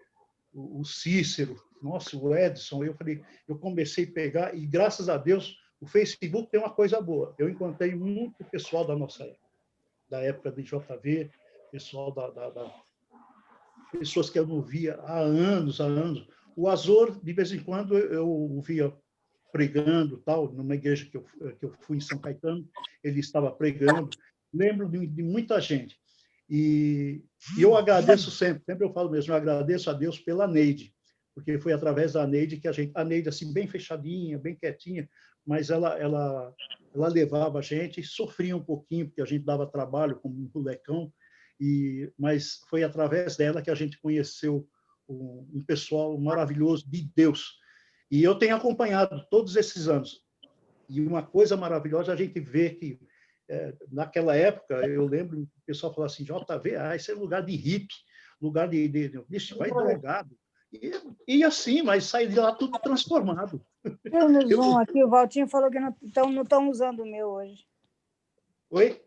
o Cícero, nossa, o Edson, eu comecei a pegar, e graças a Deus, o Facebook tem uma coisa boa. Eu encontrei muito pessoal da nossa época, da época de JV, pessoal pessoas que eu não via há anos. O Azor, de vez em quando, eu o via pregando, tal, numa igreja que eu fui em São Caetano, ele estava pregando. Lembro de muita gente. E eu agradeço sempre eu falo mesmo, eu agradeço a Deus pela Neide, porque foi através da Neide que a Neide, assim, bem fechadinha, bem quietinha, mas ela levava a gente, e sofria um pouquinho, porque a gente dava trabalho como um molecão, mas foi através dela que a gente conheceu um pessoal maravilhoso de Deus. E eu tenho acompanhado todos esses anos. E uma coisa maravilhosa, a gente vê que, naquela época, eu lembro o pessoal falava assim: JV, esse é lugar de hippie, lugar de vai drogado. E assim, mas sai de lá tudo transformado. Eu no Zoom aqui, o Valtinho falou que não estão usando o meu hoje. Oi?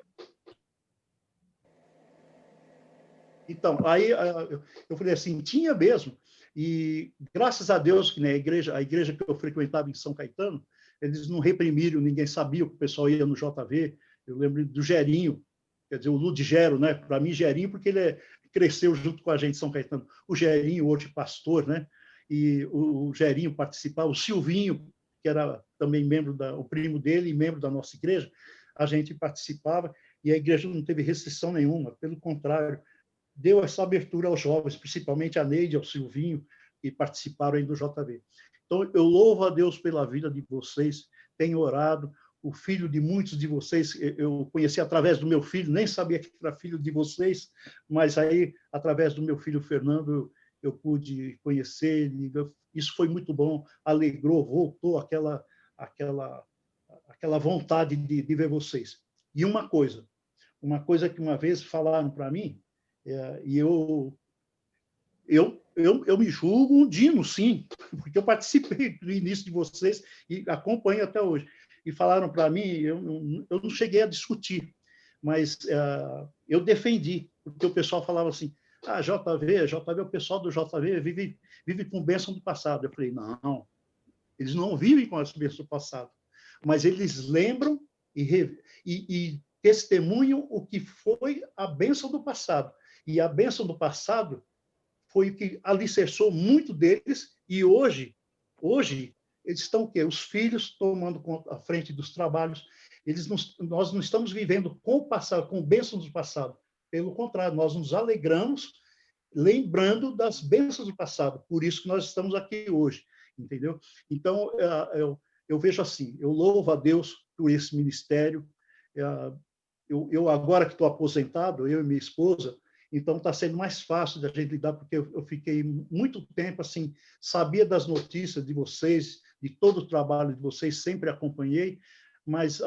Então, aí eu falei assim: tinha mesmo. E graças a Deus, que, né, a igreja que eu frequentava em São Caetano, eles não reprimiram, ninguém sabia que o pessoal ia no JV. Eu lembro do Gerinho, quer dizer, o Ludigero, né? Para mim, Gerinho, porque ele cresceu junto com a gente em São Caetano. O Gerinho, hoje pastor, né? E o Gerinho participava, o Silvinho, que era também o primo dele e membro da nossa igreja, a gente participava, e a igreja não teve restrição nenhuma, pelo contrário, deu essa abertura aos jovens, principalmente a Neide, ao Silvinho, que participaram aí do JV. Então, eu louvo a Deus pela vida de vocês, tenho orado. O filho de muitos de vocês, eu conheci através do meu filho, nem sabia que era filho de vocês, mas aí, através do meu filho Fernando, eu pude conhecer, isso foi muito bom, alegrou, voltou aquela vontade de ver vocês. E uma coisa que uma vez falaram para mim, e eu me julgo um dino, sim, porque eu participei do início de vocês e acompanho até hoje. E falaram para mim, eu não cheguei a discutir, mas eu defendi, porque o pessoal falava assim, JV, o pessoal do JV vive com bênção do passado. Eu falei, não, eles não vivem com as bênçãos do passado, mas eles lembram e testemunham o que foi a bênção do passado. E a bênção do passado foi o que alicerçou muito deles, e hoje eles estão o quê? Os filhos tomando a frente dos trabalhos. Nós não estamos vivendo com o passado, com bênçãos do passado. Pelo contrário, nós nos alegramos lembrando das bênçãos do passado. Por isso que nós estamos aqui hoje, entendeu? Então, eu vejo assim, eu louvo a Deus por esse ministério. Eu agora que estou aposentado, eu e minha esposa, então está sendo mais fácil da gente lidar, porque eu fiquei muito tempo assim, sabia das notícias de vocês, de todo o trabalho de vocês, sempre acompanhei, mas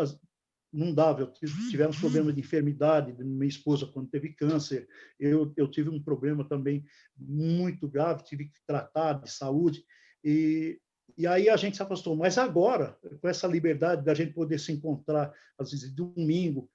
não dava, tivemos problema de enfermidade, minha esposa quando teve câncer, eu tive um problema também muito grave, tive que tratar de saúde, e aí a gente se afastou. Mas agora, com essa liberdade da gente poder se encontrar, às vezes, domingo,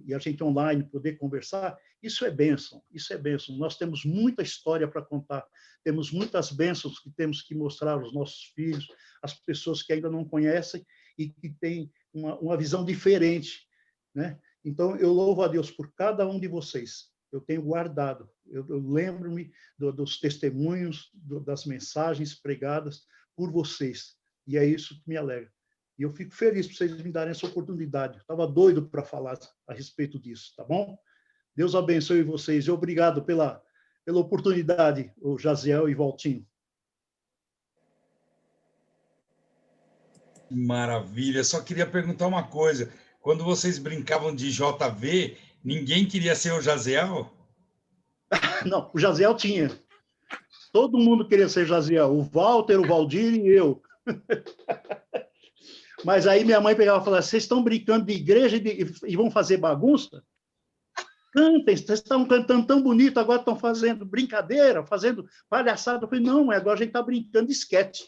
e a gente online poder conversar, isso é bênção, isso é bênção. Nós temos muita história para contar, temos muitas bênçãos que temos que mostrar aos nossos filhos, às pessoas que ainda não conhecem e que têm uma visão diferente, né? Então, eu louvo a Deus por cada um de vocês. Eu tenho guardado, eu lembro-me dos testemunhos, das mensagens pregadas por vocês, e é isso que me alegra. E eu fico feliz por vocês me darem essa oportunidade. Estava doido para falar a respeito disso, tá bom? Deus abençoe vocês e obrigado pela oportunidade, o Jaziel e Valtinho. Maravilha. Só queria perguntar uma coisa. Quando vocês brincavam de JV, ninguém queria ser o Jaziel? Não, o Jaziel tinha. Todo mundo queria ser Jaziel. O Walter, o Valdir e eu. Mas aí minha mãe pegava e falava, vocês estão brincando de igreja e vão fazer bagunça? Cantem, vocês estão cantando tão bonito, agora estão fazendo brincadeira, fazendo palhaçada. Eu falei, não, mas agora a gente está brincando de esquete.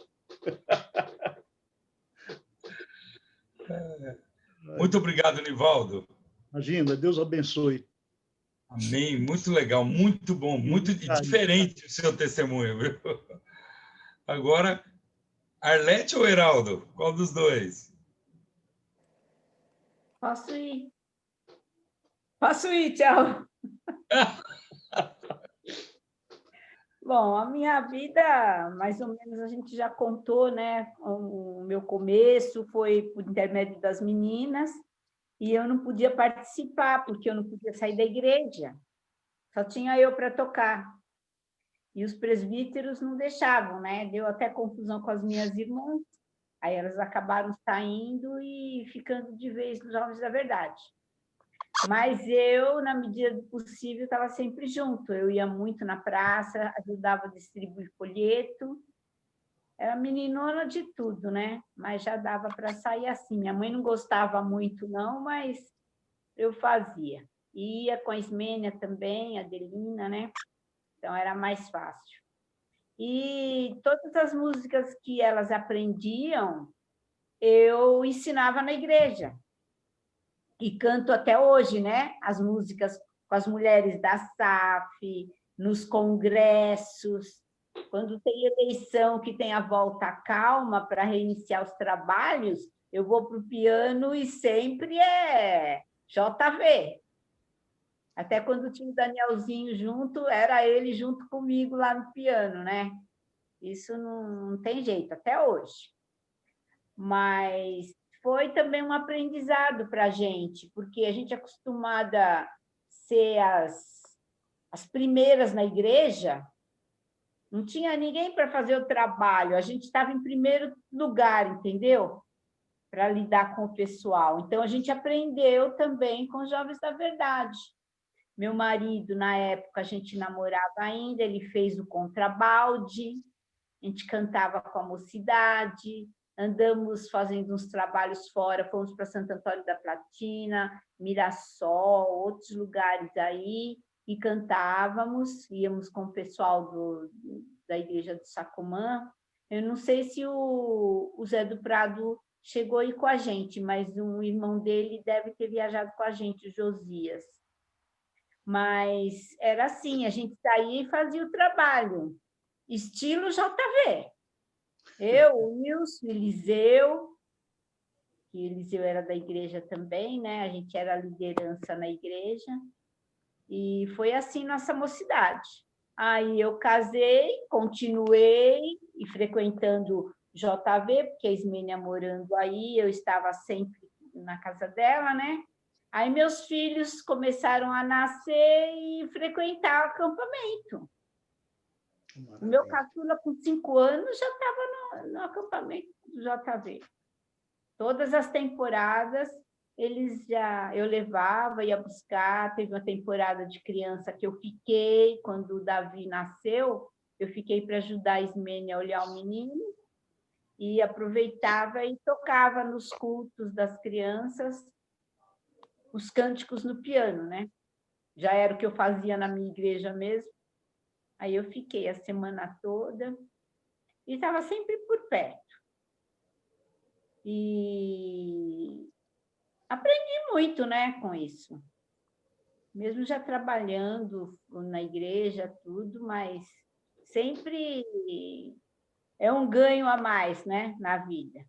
Muito obrigado, Nivaldo. Imagina, Deus abençoe. Amém, muito legal, muito bom, muito diferente o seu testemunho, viu? Agora, Arlete ou Heraldo? Qual dos dois? Posso ir. Posso ir, tchau. Bom, a minha vida, mais ou menos, a gente já contou, né? O meu começo foi por intermédio das meninas, e eu não podia participar, porque eu não podia sair da igreja. Só tinha eu para tocar. E os presbíteros não deixavam, né? Deu até confusão com as minhas irmãs. Aí elas acabaram saindo e ficando de vez nos Jovens da Verdade. Mas eu, na medida do possível, estava sempre junto. Eu ia muito na praça, ajudava a distribuir folheto. Era meninona de tudo, né? Mas já dava para sair assim. Minha mãe não gostava muito, não, mas eu fazia. Ia com a Ismênia também, a Adelina, né? Então, era mais fácil. E todas as músicas que elas aprendiam, eu ensinava na igreja. E canto até hoje, né? As músicas com as mulheres da SAF, nos congressos, quando tem eleição que tem a volta calma para reiniciar os trabalhos, eu vou para o piano e sempre é JV. Até quando tinha o Danielzinho junto, era ele junto comigo lá no piano, né? Isso não tem jeito, até hoje. Mas foi também um aprendizado para a gente, porque a gente é acostumada a ser as primeiras na igreja, não tinha ninguém para fazer o trabalho, a gente estava em primeiro lugar, entendeu? Para lidar com o pessoal. Então, a gente aprendeu também com os Jovens da Verdade. Meu marido, na época, a gente namorava ainda, ele fez o contrabalde, a gente cantava com a mocidade, andamos fazendo uns trabalhos fora, fomos para Santo Antônio da Platina, Mirassol, outros lugares aí, e cantávamos, íamos com o pessoal da igreja do Sacomã. Eu não sei se o Zé do Prado chegou aí com a gente, mas um irmão dele deve ter viajado com a gente, o Josias. Mas era assim, a gente saía e fazia o trabalho, estilo JV. Eu, o Wilson, Eliseu, que Eliseu era da igreja também, né? A gente era liderança na igreja, e foi assim nossa mocidade. Aí eu casei, continuei e frequentando JV, porque a Ismênia morando aí, eu estava sempre na casa dela, né? Aí meus filhos começaram a nascer e frequentar o acampamento. O meu caçula, com 5 anos, já estava no acampamento do JV. Todas as temporadas, eu levava, ia buscar. Teve uma temporada de criança que eu fiquei, quando o Davi nasceu, eu fiquei para ajudar a Ismênia a olhar o menino, e aproveitava e tocava nos cultos das crianças os cânticos no piano, né? Já era o que eu fazia na minha igreja mesmo. Aí eu fiquei a semana toda e estava sempre por perto. E aprendi muito, né, com isso. Mesmo já trabalhando na igreja, tudo, mas sempre é um ganho a mais, né, na vida.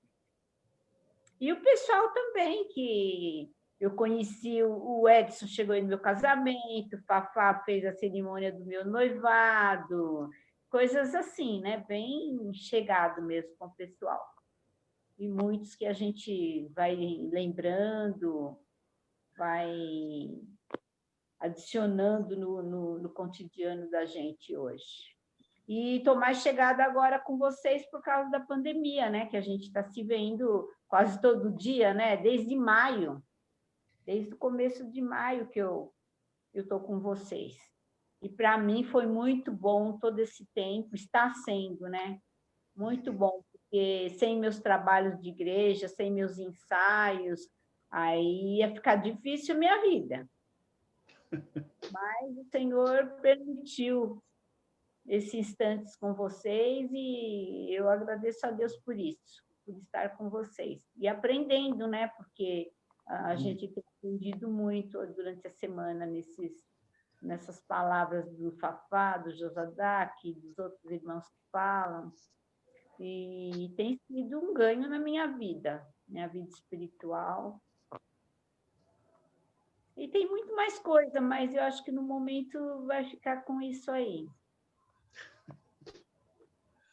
E o pessoal também, que eu conheci, o Edson chegou aí no meu casamento, o Fafá fez a cerimônia do meu noivado, coisas assim, né? Bem chegado mesmo com o pessoal. E muitos que a gente vai lembrando, vai adicionando no cotidiano da gente hoje. E estou mais chegada agora com vocês por causa da pandemia, né? Que a gente está se vendo quase todo dia, né? Desde maio. Desde o começo de maio que eu estou com vocês. E para mim foi muito bom todo esse tempo, está sendo, né? Muito bom, porque sem meus trabalhos de igreja, sem meus ensaios, aí ia ficar difícil a minha vida. Mas o Senhor permitiu esses instantes com vocês, e eu agradeço a Deus por isso, por estar com vocês. E aprendendo, né? Porque a gente tem aprendido muito durante a semana nessas palavras do Fafá, do Josadac, dos outros irmãos que falam. E tem sido um ganho na minha vida espiritual. E tem muito mais coisa, mas eu acho que no momento vai ficar com isso aí.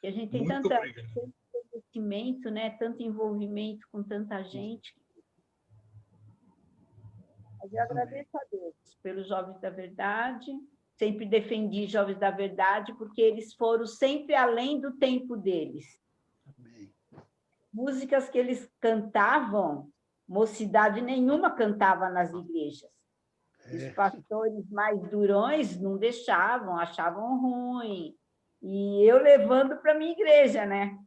E a gente tem tanto conhecimento, né? Tanto envolvimento com tanta gente. Mas eu agradeço a Deus pelos Jovens da Verdade. Sempre defendi Jovens da Verdade, porque eles foram sempre além do tempo deles. Amém. Músicas que eles cantavam, mocidade nenhuma cantava nas igrejas. Os pastores mais durões não deixavam, achavam ruim. E eu levando para a minha igreja, né?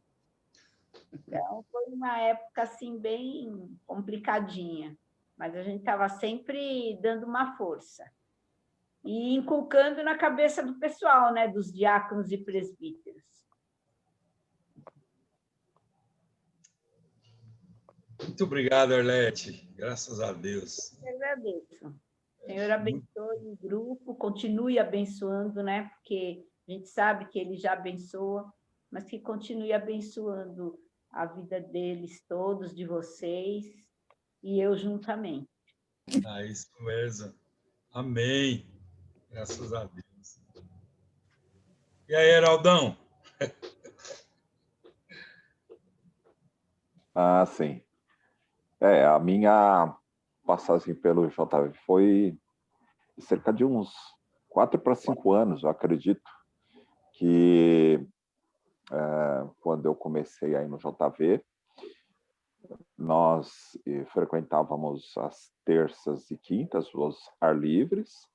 Então, foi uma época, assim, bem complicadinha. Mas a gente estava sempre dando uma força. E inculcando na cabeça do pessoal, né? Dos diáconos e presbíteros. Muito obrigado, Arlete. Graças a Deus. Eu agradeço. O Senhor abençoe o grupo, continue abençoando, né? Porque a gente sabe que Ele já abençoa, mas que continue abençoando a vida deles todos, de vocês, e eu juntamente. Isso mesmo. Amém. Graças a Deus. E aí, Heraldão? Sim. A minha passagem pelo JV foi cerca de uns 4 para 5 anos, eu acredito, que quando eu comecei aí no JV, nós frequentávamos as terças e quintas, os ar livres,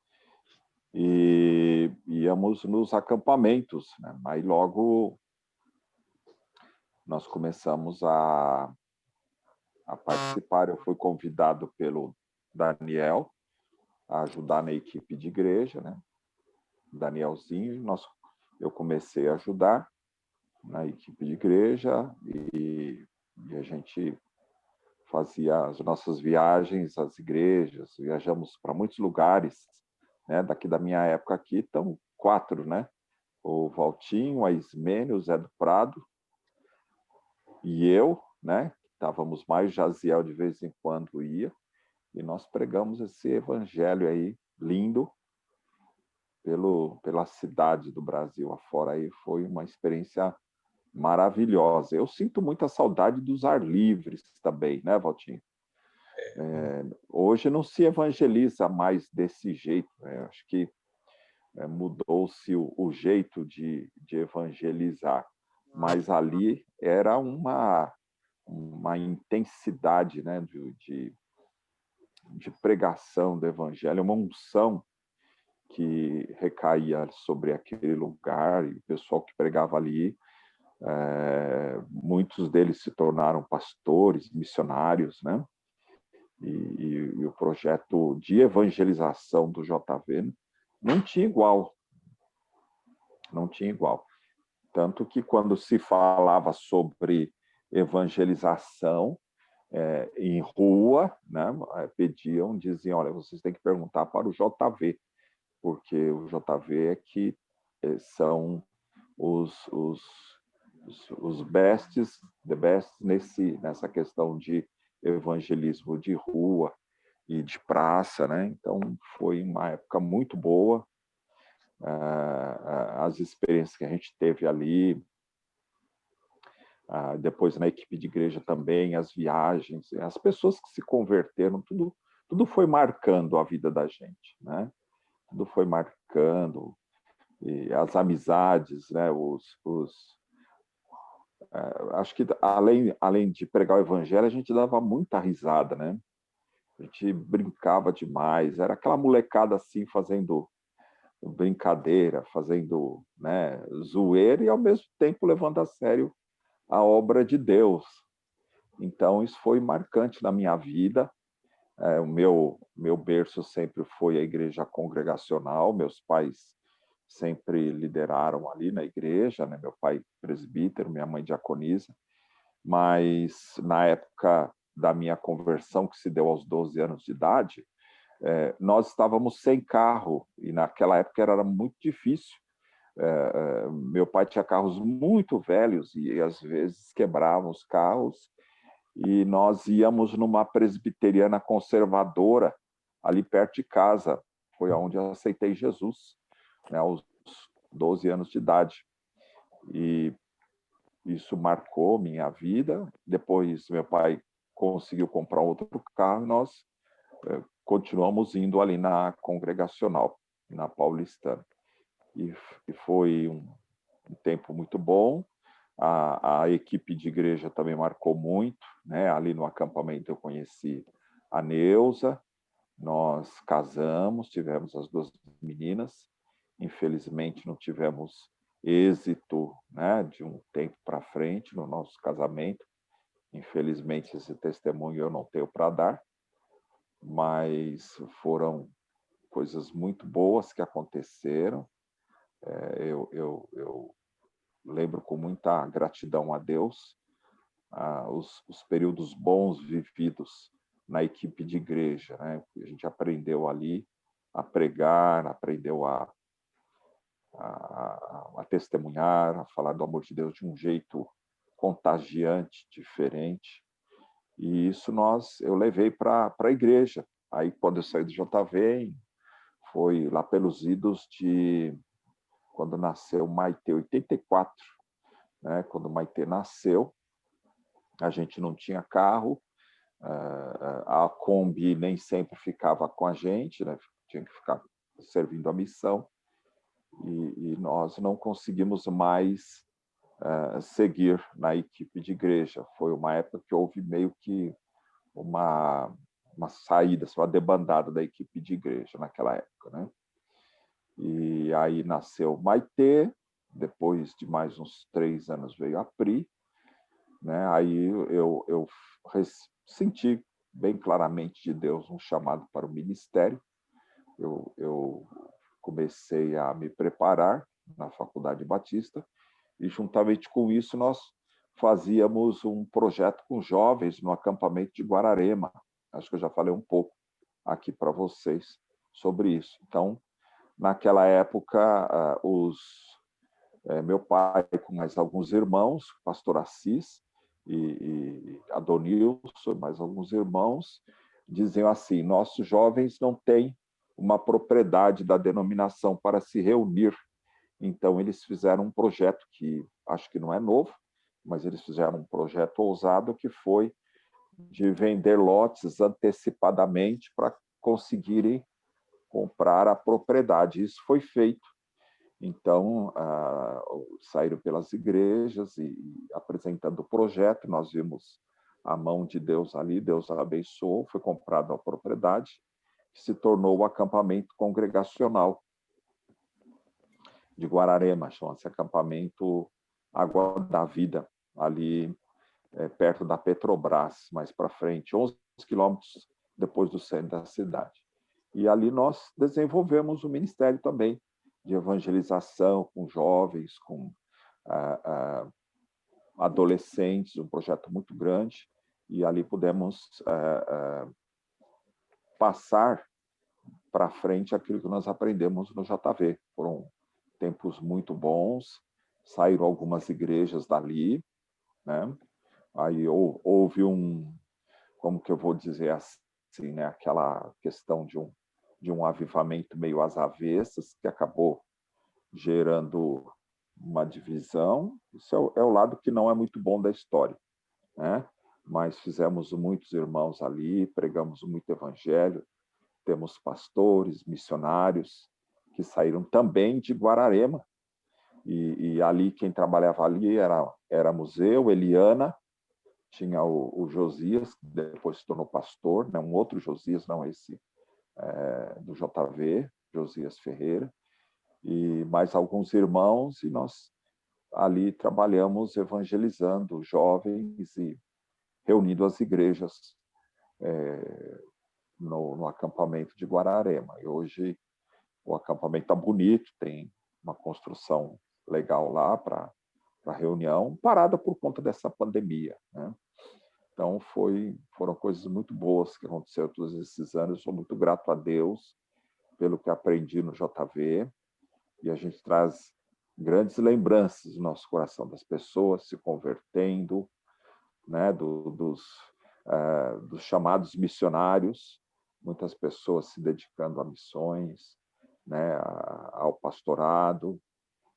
e íamos nos acampamentos, né? Aí logo nós começamos a participar. Eu fui convidado pelo Daniel a ajudar na equipe de igreja, né? Danielzinho, eu comecei a ajudar na equipe de igreja e a gente fazia as nossas viagens às igrejas, viajamos para muitos lugares, né? Daqui da minha época aqui estão 4, né? O Valtinho, a Ismênia, o Zé do Prado e eu, né? Estávamos mais, Jaziel de vez em quando ia, e nós pregamos esse evangelho aí lindo pela cidade do Brasil afora. Aí foi uma experiência maravilhosa. Eu sinto muita saudade dos ar livres também, né, Valtinho? Hoje não se evangeliza mais desse jeito, né? Acho que mudou-se o jeito de evangelizar, mas ali era uma intensidade, né, de pregação do evangelho, uma unção que recaía sobre aquele lugar, e o pessoal que pregava ali, muitos deles se tornaram pastores, missionários, né? E o projeto de evangelização do JV não tinha igual. Não tinha igual. Tanto que quando se falava sobre evangelização em rua, né, diziam, olha, vocês têm que perguntar para o JV, porque o JV é que são os bests, the best nessa questão de evangelismo de rua e de praça, né? Então foi uma época muito boa, as experiências que a gente teve ali, depois na equipe de igreja também, as viagens, as pessoas que se converteram, tudo foi marcando a vida da gente, né? Tudo foi marcando, e as amizades, né? Acho que além de pregar o evangelho, a gente dava muita risada, né? A gente brincava demais, era aquela molecada assim fazendo brincadeira, fazendo, né, zoeira e ao mesmo tempo levando a sério a obra de Deus. Então isso foi marcante na minha vida. O meu berço sempre foi a igreja congregacional, meus pais sempre lideraram ali na igreja, né? Meu pai presbítero, minha mãe diaconisa, mas na época da minha conversão, que se deu aos 12 anos de idade, nós estávamos sem carro, e naquela época era muito difícil. Meu pai tinha carros muito velhos e às vezes quebravam os carros, e nós íamos numa presbiteriana conservadora ali perto de casa. Foi onde eu aceitei Jesus, né, aos 12 anos de idade. E isso marcou minha vida. Depois meu pai conseguiu comprar outro carro e nós continuamos indo ali na congregacional, na Paulistana. E foi um tempo muito bom. A equipe de igreja também marcou muito, né? Ali no acampamento eu conheci a Neuza, nós casamos, tivemos as 2 meninas. Infelizmente não tivemos êxito, né, de um tempo para frente no nosso casamento. Infelizmente esse testemunho eu não tenho para dar, mas foram coisas muito boas que aconteceram. Eu lembro com muita gratidão a Deus os períodos bons vividos na equipe de igreja, né? A gente aprendeu ali a pregar, aprendeu a testemunhar, a falar do amor de Deus de um jeito contagiante, diferente. E isso eu levei para a igreja. Aí, quando eu saí do JV, foi lá pelos idos de quando nasceu Maitê, 84, né? Quando Maitê nasceu, a gente não tinha carro, a Kombi nem sempre ficava com a gente, né? Tinha que ficar servindo a missão, e nós não conseguimos mais seguir na equipe de igreja. Foi uma época que houve meio que uma saída, uma debandada da equipe de igreja naquela época, né? E aí nasceu Maitê, depois de mais uns 3 anos veio a Pri, né? Aí eu senti bem claramente de Deus um chamado para o ministério. Eu comecei a me preparar na Faculdade Batista e, juntamente com isso, nós fazíamos um projeto com jovens no acampamento de Guararema. Acho que eu já falei um pouco aqui para vocês sobre isso. Então, naquela época, meu pai, com mais alguns irmãos, pastor Assis e Adonilson, mais alguns irmãos, diziam assim: nossos jovens não têm uma propriedade da denominação para se reunir. Então, eles fizeram um projeto que acho que não é novo, mas eles fizeram um projeto ousado, que foi de vender lotes antecipadamente para conseguirem comprar a propriedade. Isso foi feito. Então, saíram pelas igrejas e apresentando o projeto. Nós vimos a mão de Deus ali, Deus abençoou, foi comprada a propriedade, que se tornou o acampamento congregacional de Guararema, chama-se acampamento Água da Vida, ali perto da Petrobras, mais para frente, 11 quilômetros depois do centro da cidade. E ali nós desenvolvemos o ministério também de evangelização com jovens, com adolescentes, um projeto muito grande, e ali pudemos passar para frente aquilo que nós aprendemos no JV. Foram tempos muito bons, saíram algumas igrejas dali, né? Aí houve como que eu vou dizer assim, né? Aquela questão de um avivamento meio às avessas, que acabou gerando uma divisão. Isso é o lado que não é muito bom da história, né? Mas fizemos muitos irmãos ali, pregamos muito evangelho, temos pastores, missionários, que saíram também de Guararema, e ali quem trabalhava ali éramos eu, Eliana, tinha o Josias, que depois se tornou pastor, né? Um outro Josias, não esse do JV, Josias Ferreira, e mais alguns irmãos, e nós ali trabalhamos evangelizando jovens e reunindo as igrejas no acampamento de Guararema. E hoje o acampamento está bonito, tem uma construção legal lá para reunião, parada por conta dessa pandemia, né? Então, foram coisas muito boas que aconteceram todos esses anos. Eu sou muito grato a Deus pelo que aprendi no JV, e a gente traz grandes lembranças no nosso coração das pessoas se convertendo, né? dos chamados missionários, muitas pessoas se dedicando a missões, né? Ao pastorado.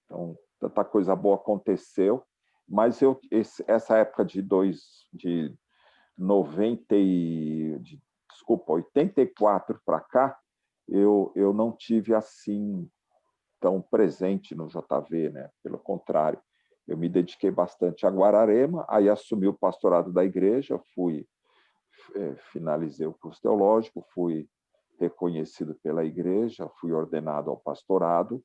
Então, tanta coisa boa aconteceu, mas essa época de 84 para cá, eu não tive assim tão presente no JV, né? Pelo contrário, eu me dediquei bastante a Guararema, aí assumi o pastorado da igreja, finalizei o curso teológico, fui reconhecido pela igreja, fui ordenado ao pastorado,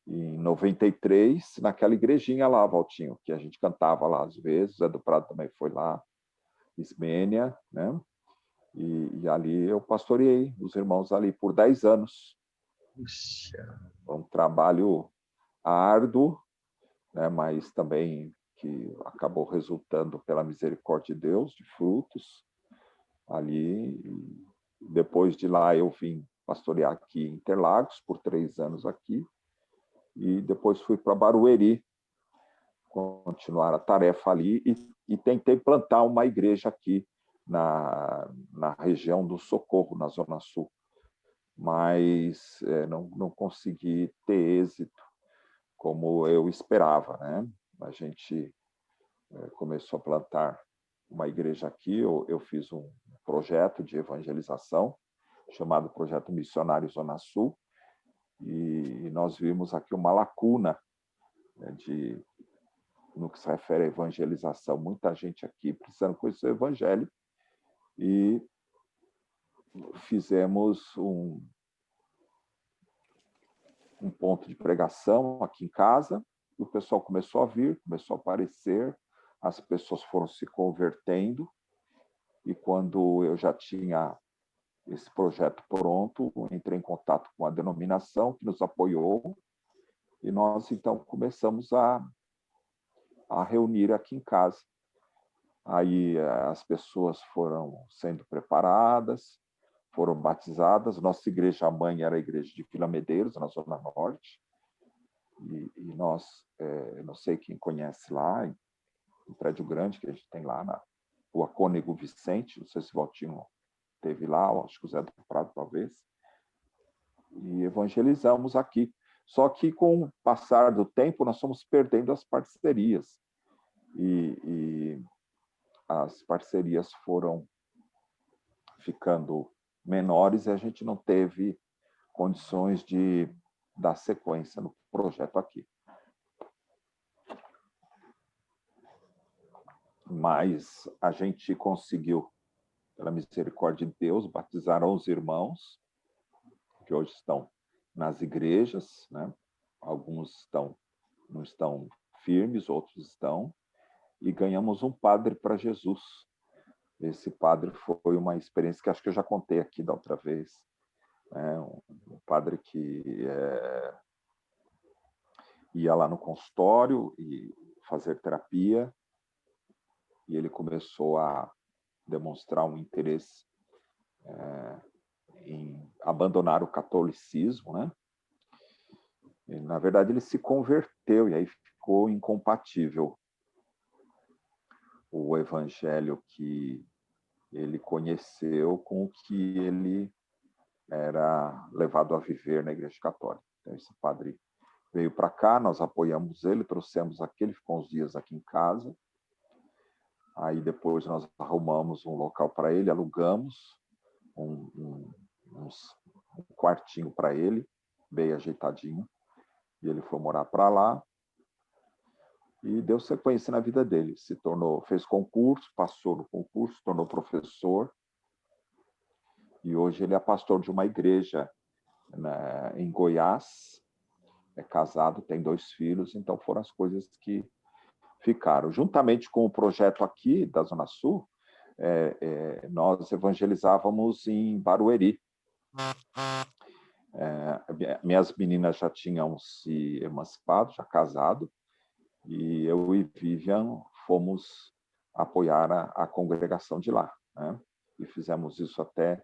em 93, naquela igrejinha lá, Valtinho, que a gente cantava lá às vezes, Zé do Prado também foi lá, Ismênia, né? E ali eu pastoreei os irmãos ali por 10 anos. Puxa. Um trabalho árduo, né? Mas também que acabou resultando, pela misericórdia de Deus, de frutos ali. E depois de lá eu vim pastorear aqui em Interlagos por 3 anos aqui, e depois fui para Barueri continuar a tarefa ali, e tentei plantar uma igreja aqui na região do Socorro, na Zona Sul, mas não consegui ter êxito como eu esperava, né? A gente começou a plantar uma igreja aqui, eu fiz um projeto de evangelização chamado Projeto Missionário Zona Sul, e nós vimos aqui uma lacuna, né, no que se refere à evangelização. Muita gente aqui precisando conhecer o evangelho, e fizemos um ponto de pregação aqui em casa, e o pessoal começou a vir, começou a aparecer, as pessoas foram se convertendo, e quando eu já tinha esse projeto pronto, entrei em contato com a denominação que nos apoiou, e nós, então, começamos a reunir aqui em casa. Aí as pessoas foram sendo preparadas, foram batizadas. Nossa igreja-mãe era a igreja de Vila Medeiros, na Zona Norte, e nós, não sei quem conhece lá, um prédio grande que a gente tem lá na Rua Cônego Vicente, não sei se o Valtinho esteve lá, acho que o Zé do Prado, talvez, e evangelizamos aqui. Só que, com o passar do tempo, nós fomos perdendo as parcerias, e as parcerias foram ficando menores e a gente não teve condições de dar sequência no projeto aqui. Mas a gente conseguiu, pela misericórdia de Deus, batizar 11 irmãos, que hoje estão nas igrejas, né? Alguns não estão firmes, outros estão, e ganhamos um padre para Jesus. Esse padre foi uma experiência que acho que eu já contei aqui da outra vez, né? Um padre que ia lá no consultório e fazer terapia, e ele começou a demonstrar um interesse em abandonar o catolicismo, né? E, na verdade, ele se converteu e aí ficou incompatível o evangelho que ele conheceu com o que ele era levado a viver na Igreja Católica. Então, esse padre veio para cá, nós apoiamos ele, trouxemos aqui, ele ficou uns dias aqui em casa. Aí depois nós arrumamos um local para ele, alugamos um quartinho para ele, bem ajeitadinho, e ele foi morar para lá e deu sequência na vida dele. Fez concurso, passou no concurso, tornou professor, e hoje ele é pastor de uma igreja, né, em Goiás, é casado, tem 2 filhos, então foram as coisas que ficaram. Juntamente com o projeto aqui da Zona Sul, nós evangelizávamos em Barueri. Minhas meninas já tinham se emancipado, já casado, e eu e Vivian fomos apoiar a congregação de lá, né? E fizemos isso até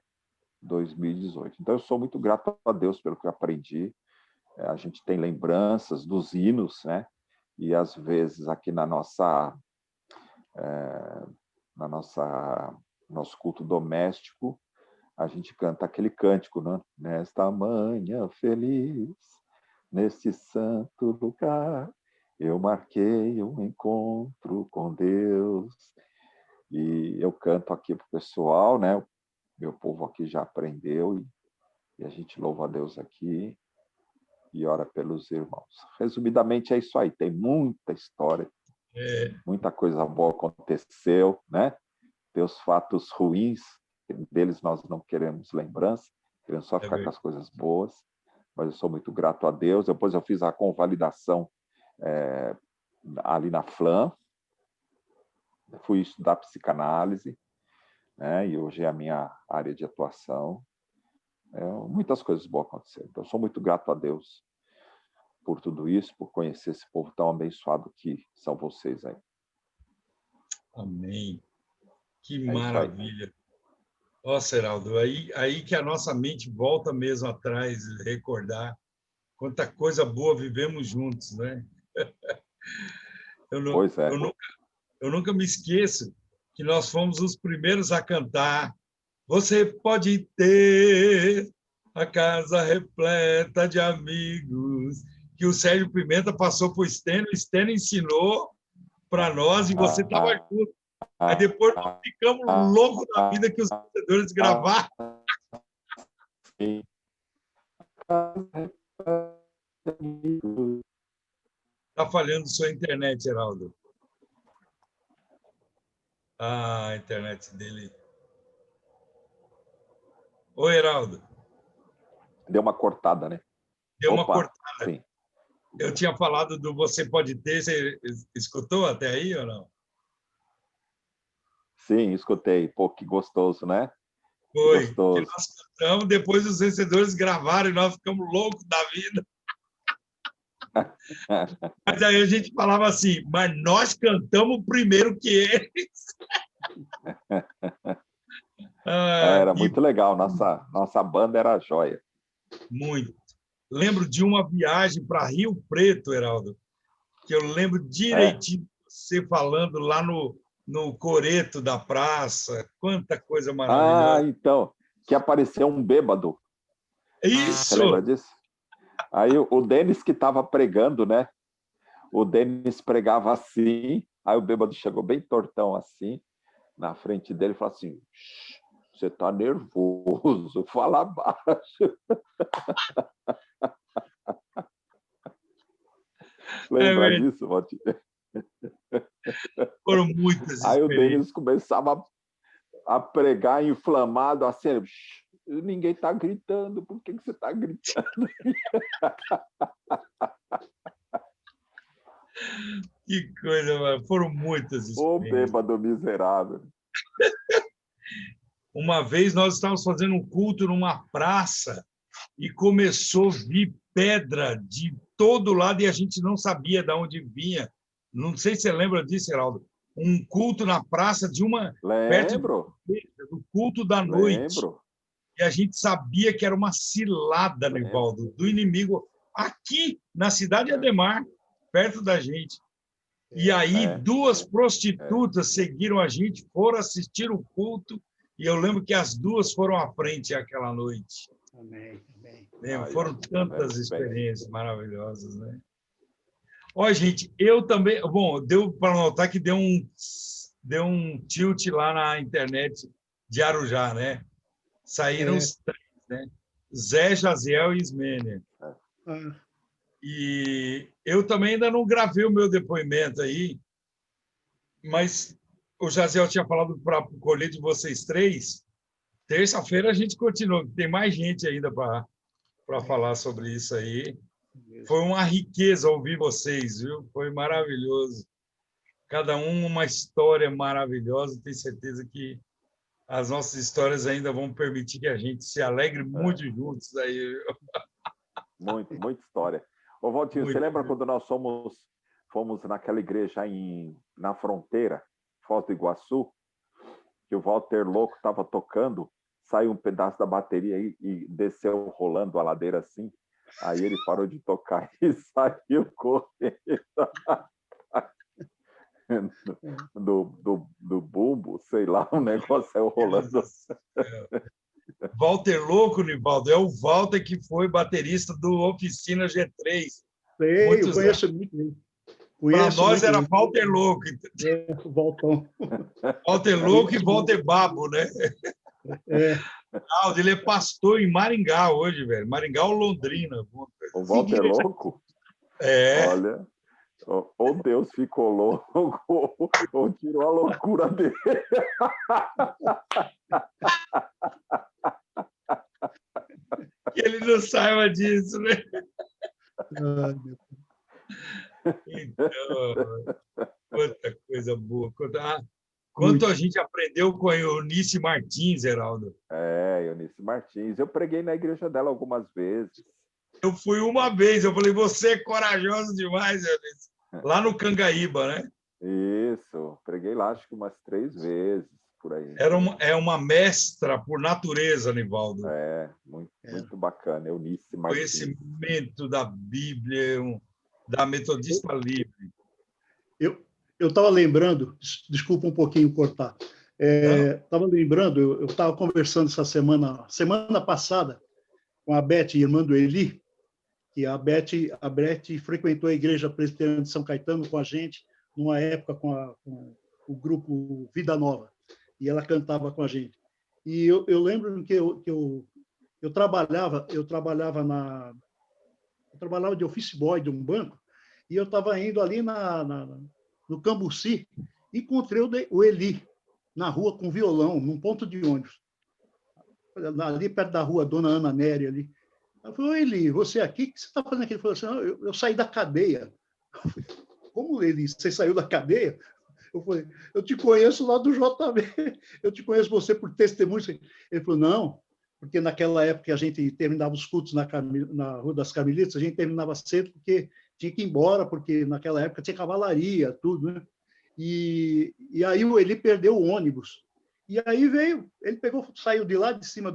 2018. Então, eu sou muito grato a Deus pelo que eu aprendi. A gente tem lembranças dos hinos, né? E, às vezes, aqui nosso culto doméstico, a gente canta aquele cântico, né? Nesta manhã feliz, neste santo lugar, eu marquei um encontro com Deus. E eu canto aqui para o pessoal, né? Meu povo aqui já aprendeu, e a gente louva a Deus aqui e ora pelos irmãos. Resumidamente, é isso aí. Tem muita história, muita coisa boa aconteceu, né? Tem os fatos ruins, deles nós não queremos lembrança, queremos só ficar com as coisas boas, mas eu sou muito grato a Deus. Depois eu fiz a convalidação ali na FLAM, fui estudar psicanálise, né? E hoje é a minha área de atuação. Muitas coisas boas aconteceram. Então, eu sou muito grato a Deus por tudo isso, por conhecer esse povo tão abençoado que são vocês aí. Amém. Que maravilha. Nossa, Heraldo, aí que a nossa mente volta mesmo atrás, recordar quanta coisa boa vivemos juntos, né? Pois é. Eu nunca me esqueço que nós fomos os primeiros a cantar. Você pode ter a casa repleta de amigos, que o Sérgio Pimenta passou para o Stênio ensinou para nós e você estava junto. Aí depois nós ficamos loucos da vida que os vencedores gravaram. Está falhando sua internet, Heraldo. A internet dele. Oi, Heraldo. Deu uma cortada, né? Deu uma Opa, cortada. sim. Eu tinha falado do Você Pode Ter, você escutou até aí ou não? Sim, escutei. Pô, que gostoso, né? Foi, Gostoso. que nós cantamos, depois os vencedores gravaram e nós ficamos loucos da vida. Mas aí a gente falava assim, mas nós cantamos primeiro que eles. Era muito legal, nossa banda era joia. Muito. Lembro de uma viagem para Rio Preto, Heraldo, que eu lembro direitinho de você falando lá no coreto da praça. Quanta coisa maravilhosa. Então, que apareceu um bêbado. Isso! Você lembra disso? Aí o Denis que estava pregando, né? O Denis pregava assim, aí o bêbado chegou bem tortão assim, na frente dele e falou assim, você está nervoso, fala baixo. Lembra disso, Valtinho? Foram muitas Aí experiências. o Denis começava a pregar inflamado, assim, ninguém está gritando, por que você está gritando? Que coisa, mano. Foram muitas experiências. Ô, bêbado miserável. Uma vez nós estávamos fazendo um culto numa praça e começou a vir pedra de todo lado e a gente não sabia de onde vinha. Não sei se você lembra disso, Heraldo. Um culto na praça de uma... Lembro. Perto do culto da noite. Lembro. E a gente sabia que era uma cilada, Nivaldo, do inimigo aqui na cidade de Ademar, perto da gente. E aí duas prostitutas seguiram a gente, foram assistir o culto, e eu lembro que as duas foram à frente aquela noite. Amém. Foram tantas experiências maravilhosas, né? Ó, gente, eu também... Bom, deu para notar que deu um tilt lá na internet de Arujá, né? Saíram os três, né? Zé, Jaziel e Ismênia. E eu também ainda não gravei o meu depoimento aí, mas o Jaziel tinha falado para colher de vocês três. Terça-feira a gente continua, tem mais gente ainda para falar sobre isso aí. Foi uma riqueza ouvir vocês, viu? Foi maravilhoso. Cada um uma história maravilhosa. Tenho certeza que as nossas histórias ainda vão permitir que a gente se alegre muito juntos aí. Muita história. Ô, Valtinho, você lembra quando nós fomos naquela igreja na fronteira, Foz do Iguaçu, que o Walter Louco estava tocando, saiu um pedaço da bateria e desceu rolando a ladeira assim, aí ele parou de tocar e saiu correndo do bumbo, sei lá, um negócio saiu rolando. Walter Louco, Nivaldo, é o Walter que foi baterista do Oficina G3. Sei, eu conheço muito bem. Para nós era Walter Louco. Voltão. Walter Louco e Walter Babo, né? Ele é pastor em Maringá hoje, velho. Maringá ou Londrina. O Walter Louco? Olha, ou Deus ficou louco, ou tirou a loucura dele. Que ele não saiba disso, né? Então, quanta coisa boa. Quanto a gente aprendeu com a Eunice Martins, Heraldo. Eunice Martins. Eu preguei na igreja dela algumas vezes. Eu fui uma vez, eu falei, você é corajoso demais, Eunice. Lá no Cangaíba, né? Isso, preguei lá acho que umas 3 vezes, por aí. É uma mestra por natureza, Nivaldo. Muito bacana, Eunice Martins. Conhecimento da Bíblia, da Metodista Livre. Eu estava lembrando, desculpa um pouquinho cortar, estava lembrando, eu estava conversando essa semana passada, com a Beth, irmã do Eli, que a Beth frequentou a Igreja Presbiteriana de São Caetano com a gente, numa época com o grupo Vida Nova, e ela cantava com a gente. E eu lembro que eu trabalhava de office boy de um banco, e eu estava indo ali no Cambuci, encontrei o Eli na rua com violão, num ponto de ônibus, ali perto da rua Dona Ana Nery ali. Eu falei, Eli, você aqui? O que você está fazendo aqui? Ele falou assim, não, eu saí da cadeia. Eu falei, como, Eli? Você saiu da cadeia? Eu falei, eu te conheço lá do JB, eu te conheço você por testemunho. Ele falou, não, porque naquela época a gente terminava os cultos na Rua das Carmelitas, a gente terminava cedo porque tinha que ir embora, porque naquela época tinha cavalaria, tudo, né? E aí ele perdeu o ônibus. E aí ele saiu de lá de cima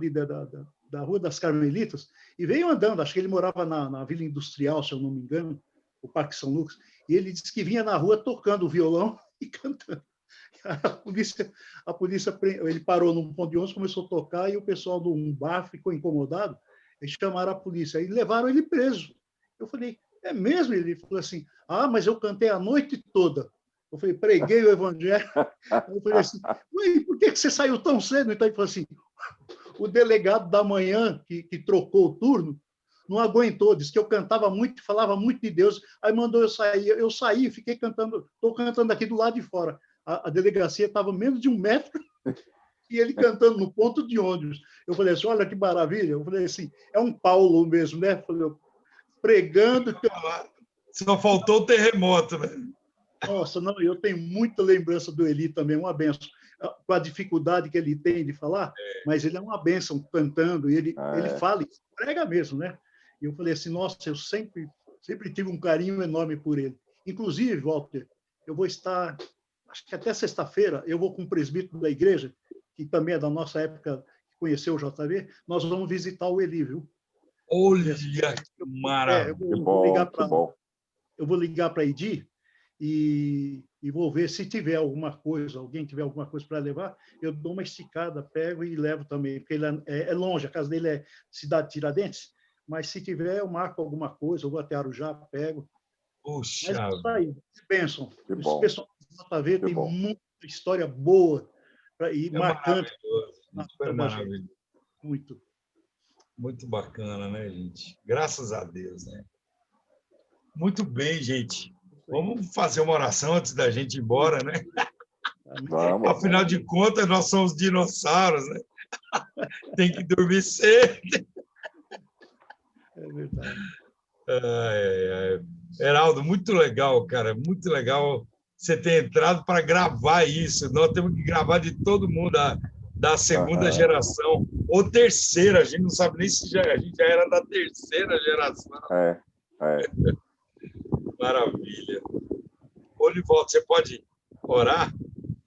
da Rua das Carmelitas e veio andando. Acho que ele morava na Vila Industrial, se eu não me engano, o Parque São Lucas. E ele disse que vinha na rua tocando o violão e cantando. A polícia, ele parou num ponto de ônibus, começou a tocar e o pessoal do bar ficou incomodado. Eles chamaram a polícia e levaram ele preso. Eu falei, é mesmo? Ele falou assim, mas eu cantei a noite toda. Eu falei, preguei o evangelho. Eu falei assim, por que você saiu tão cedo? Então ele falou assim, o delegado da manhã, que trocou o turno, não aguentou, disse que eu cantava muito, falava muito de Deus, aí mandou eu sair. Eu saí, fiquei cantando, estou cantando aqui do lado de fora. A delegacia estava menos de 1 metro e ele cantando no ponto de ônibus. Eu falei assim, olha que maravilha. Eu falei assim, é um Paulo mesmo, né? Eu falei, pregando. Só faltou o terremoto, né? Nossa, não, eu tenho muita lembrança do Eli também, uma benção. Com a dificuldade que ele tem de falar, mas ele é uma benção cantando, ele fala, prega mesmo, né? E eu falei assim, nossa, eu sempre tive um carinho enorme por ele. Inclusive, Walter, eu vou estar, acho que até sexta-feira, eu vou com o presbítero da igreja, que também é da nossa época, que conheceu o JV, nós vamos visitar o Eli, viu? Olha que maravilha! Eu vou ligar para a Edi, e vou ver se tiver alguma coisa, alguém tiver alguma coisa para levar, eu dou uma esticada, pego e levo também, porque ele é longe, a casa dele é cidade de Tiradentes, mas se tiver, eu marco alguma coisa, eu vou até Arujá, pego. Puxa! Mas isso aí, bênção. O pessoal do JV tem muita história boa e marcante. Foi maravilhoso. Muito. Muito bacana, né, gente? Graças a Deus, né? Muito bem, gente. Vamos fazer uma oração antes da gente ir embora, né? Vamos. Afinal de contas, nós somos dinossauros, né? Tem que dormir cedo. É verdade. Heraldo, muito legal, cara. Muito legal você ter entrado para gravar isso. Nós temos que gravar de todo mundo da segunda geração ou terceira. A gente não sabe nem se a gente já era da terceira geração. Maravilha. Olivaldo, você pode orar?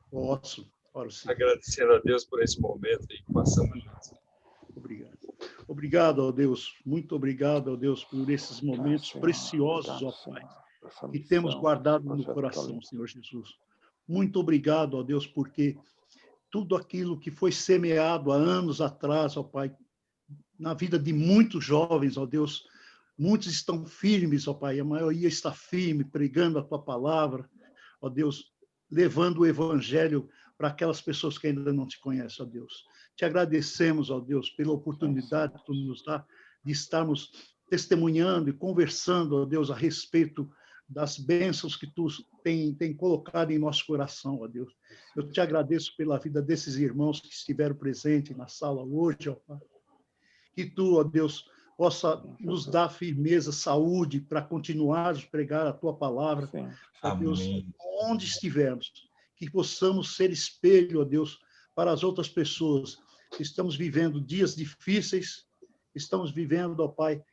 Posso, oro sim. Agradecendo a Deus por esse momento aí que passamos juntos. Obrigado. Obrigado, ó Deus. Muito obrigado, ó Deus, por esses momentos preciosos, ó Pai, que temos guardado no coração, Senhor Jesus. Muito obrigado, ó Deus, porque tudo aquilo que foi semeado há anos atrás, ó Pai, na vida de muitos jovens, ó Deus, muitos estão firmes, ó Pai, a maioria está firme, pregando a Tua palavra, ó Deus, levando o Evangelho para aquelas pessoas que ainda não te conhecem, ó Deus. Te agradecemos, ó Deus, pela oportunidade que Tu nos dá de estarmos testemunhando e conversando, ó Deus, a respeito das bênçãos que Tu tem colocado em nosso coração, ó Deus. Eu te agradeço pela vida desses irmãos que estiveram presentes na sala hoje, ó Pai. Que Tu, ó Deus, possa nos dar firmeza, saúde, para continuarmos a pregar a Tua palavra, ó Deus, onde estivermos, que possamos ser espelho, ó Deus, para as outras pessoas. Estamos vivendo dias difíceis, estamos vivendo, ó Pai,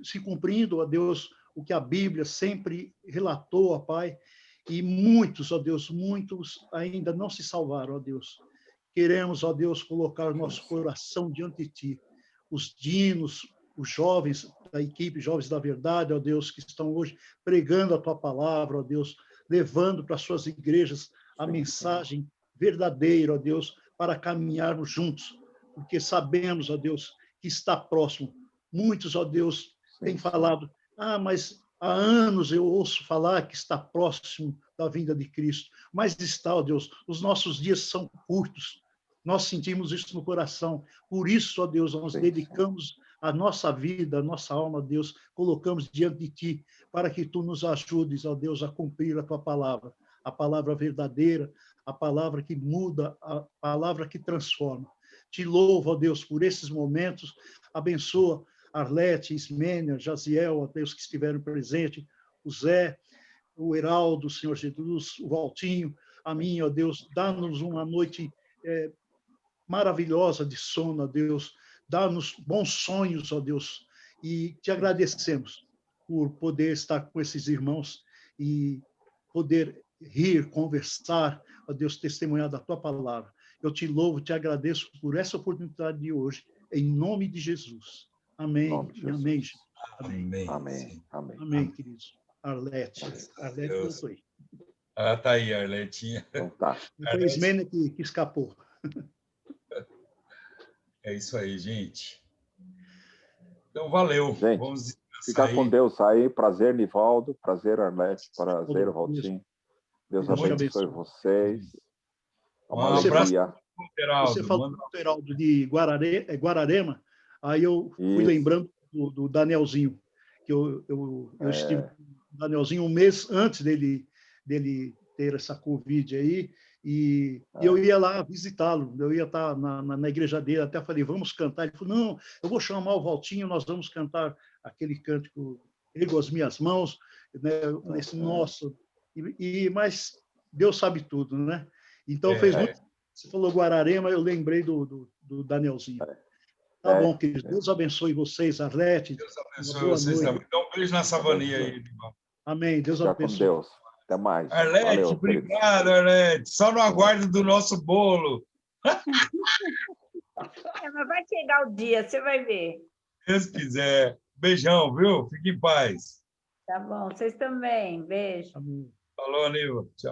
se cumprindo, ó Deus, o que a Bíblia sempre relatou, ó Pai, e muitos, ó Deus, muitos ainda não se salvaram, ó Deus. Queremos, ó Deus, colocar o nosso coração diante de Ti. Os dinos, os jovens da equipe, jovens da verdade, ó Deus, que estão hoje pregando a Tua palavra, ó Deus, levando para as suas igrejas a mensagem verdadeira, ó Deus, para caminharmos juntos, porque sabemos, ó Deus, que está próximo. Muitos, ó Deus, têm falado, mas há anos eu ouço falar que está próximo da vinda de Cristo, mas está, ó Deus, os nossos dias são curtos, nós sentimos isso no coração, por isso, ó Deus, nós dedicamos a nossa vida, a nossa alma, Deus, colocamos diante de Ti, para que Tu nos ajudes, ó Deus, a cumprir a Tua palavra, a palavra verdadeira, a palavra que muda, a palavra que transforma. Te louvo, ó Deus, por esses momentos. Abençoa Arlete, Ismênia, Jaziel, ó Deus, que estiveram presentes, o Zé, o Heraldo, o Senhor Jesus, o Valtinho, a mim, ó Deus, dá-nos uma noite maravilhosa de sono, ó Deus, dá-nos bons sonhos, ó Deus, e te agradecemos por poder estar com esses irmãos e poder rir, conversar, ó Deus, testemunhar da tua palavra. Eu te louvo, te agradeço por essa oportunidade de hoje, em nome de Jesus. Amém. Amém. Amém. Amém. Amém. Amém, queridos. Arlete voltou aí. Ah, tá aí, Arletinha. Então tá. Foi a Ismênia que escapou. É isso aí, gente. Então, valeu. Gente, vamos ficar com Deus aí. Prazer, Nivaldo. Prazer, Arlete. Prazer, Valtinho. Deus abençoe vocês. Um abraço. Você falou do Heraldo de Guararema, aí eu fui lembrando do Danielzinho, que eu estive com o Danielzinho um mês antes dele ter essa Covid aí, e eu ia lá visitá-lo, eu ia estar na igreja dele, até falei, vamos cantar. Ele falou, não, eu vou chamar o Valtinho, nós vamos cantar aquele cântico, Ergo as Minhas Mãos. Eu falei assim, nossa, mas Deus sabe tudo, né? Então fez muito. Você falou Guararema, eu lembrei do Danielzinho. Tá bom, queridos. Deus abençoe vocês, Arlete. Deus abençoe vocês também. Dá um beijo na Savaninha aí, irmão. Amém. Deus abençoe. Com Deus. Até mais. Arlete, valeu, obrigado, Arlete. Só no aguardo do nosso bolo. Mas vai chegar o dia, você vai ver. Deus quiser. Beijão, viu? Fique em paz. Tá bom. Vocês também. Beijo. Amém. Falou, Aníbal. Tchau.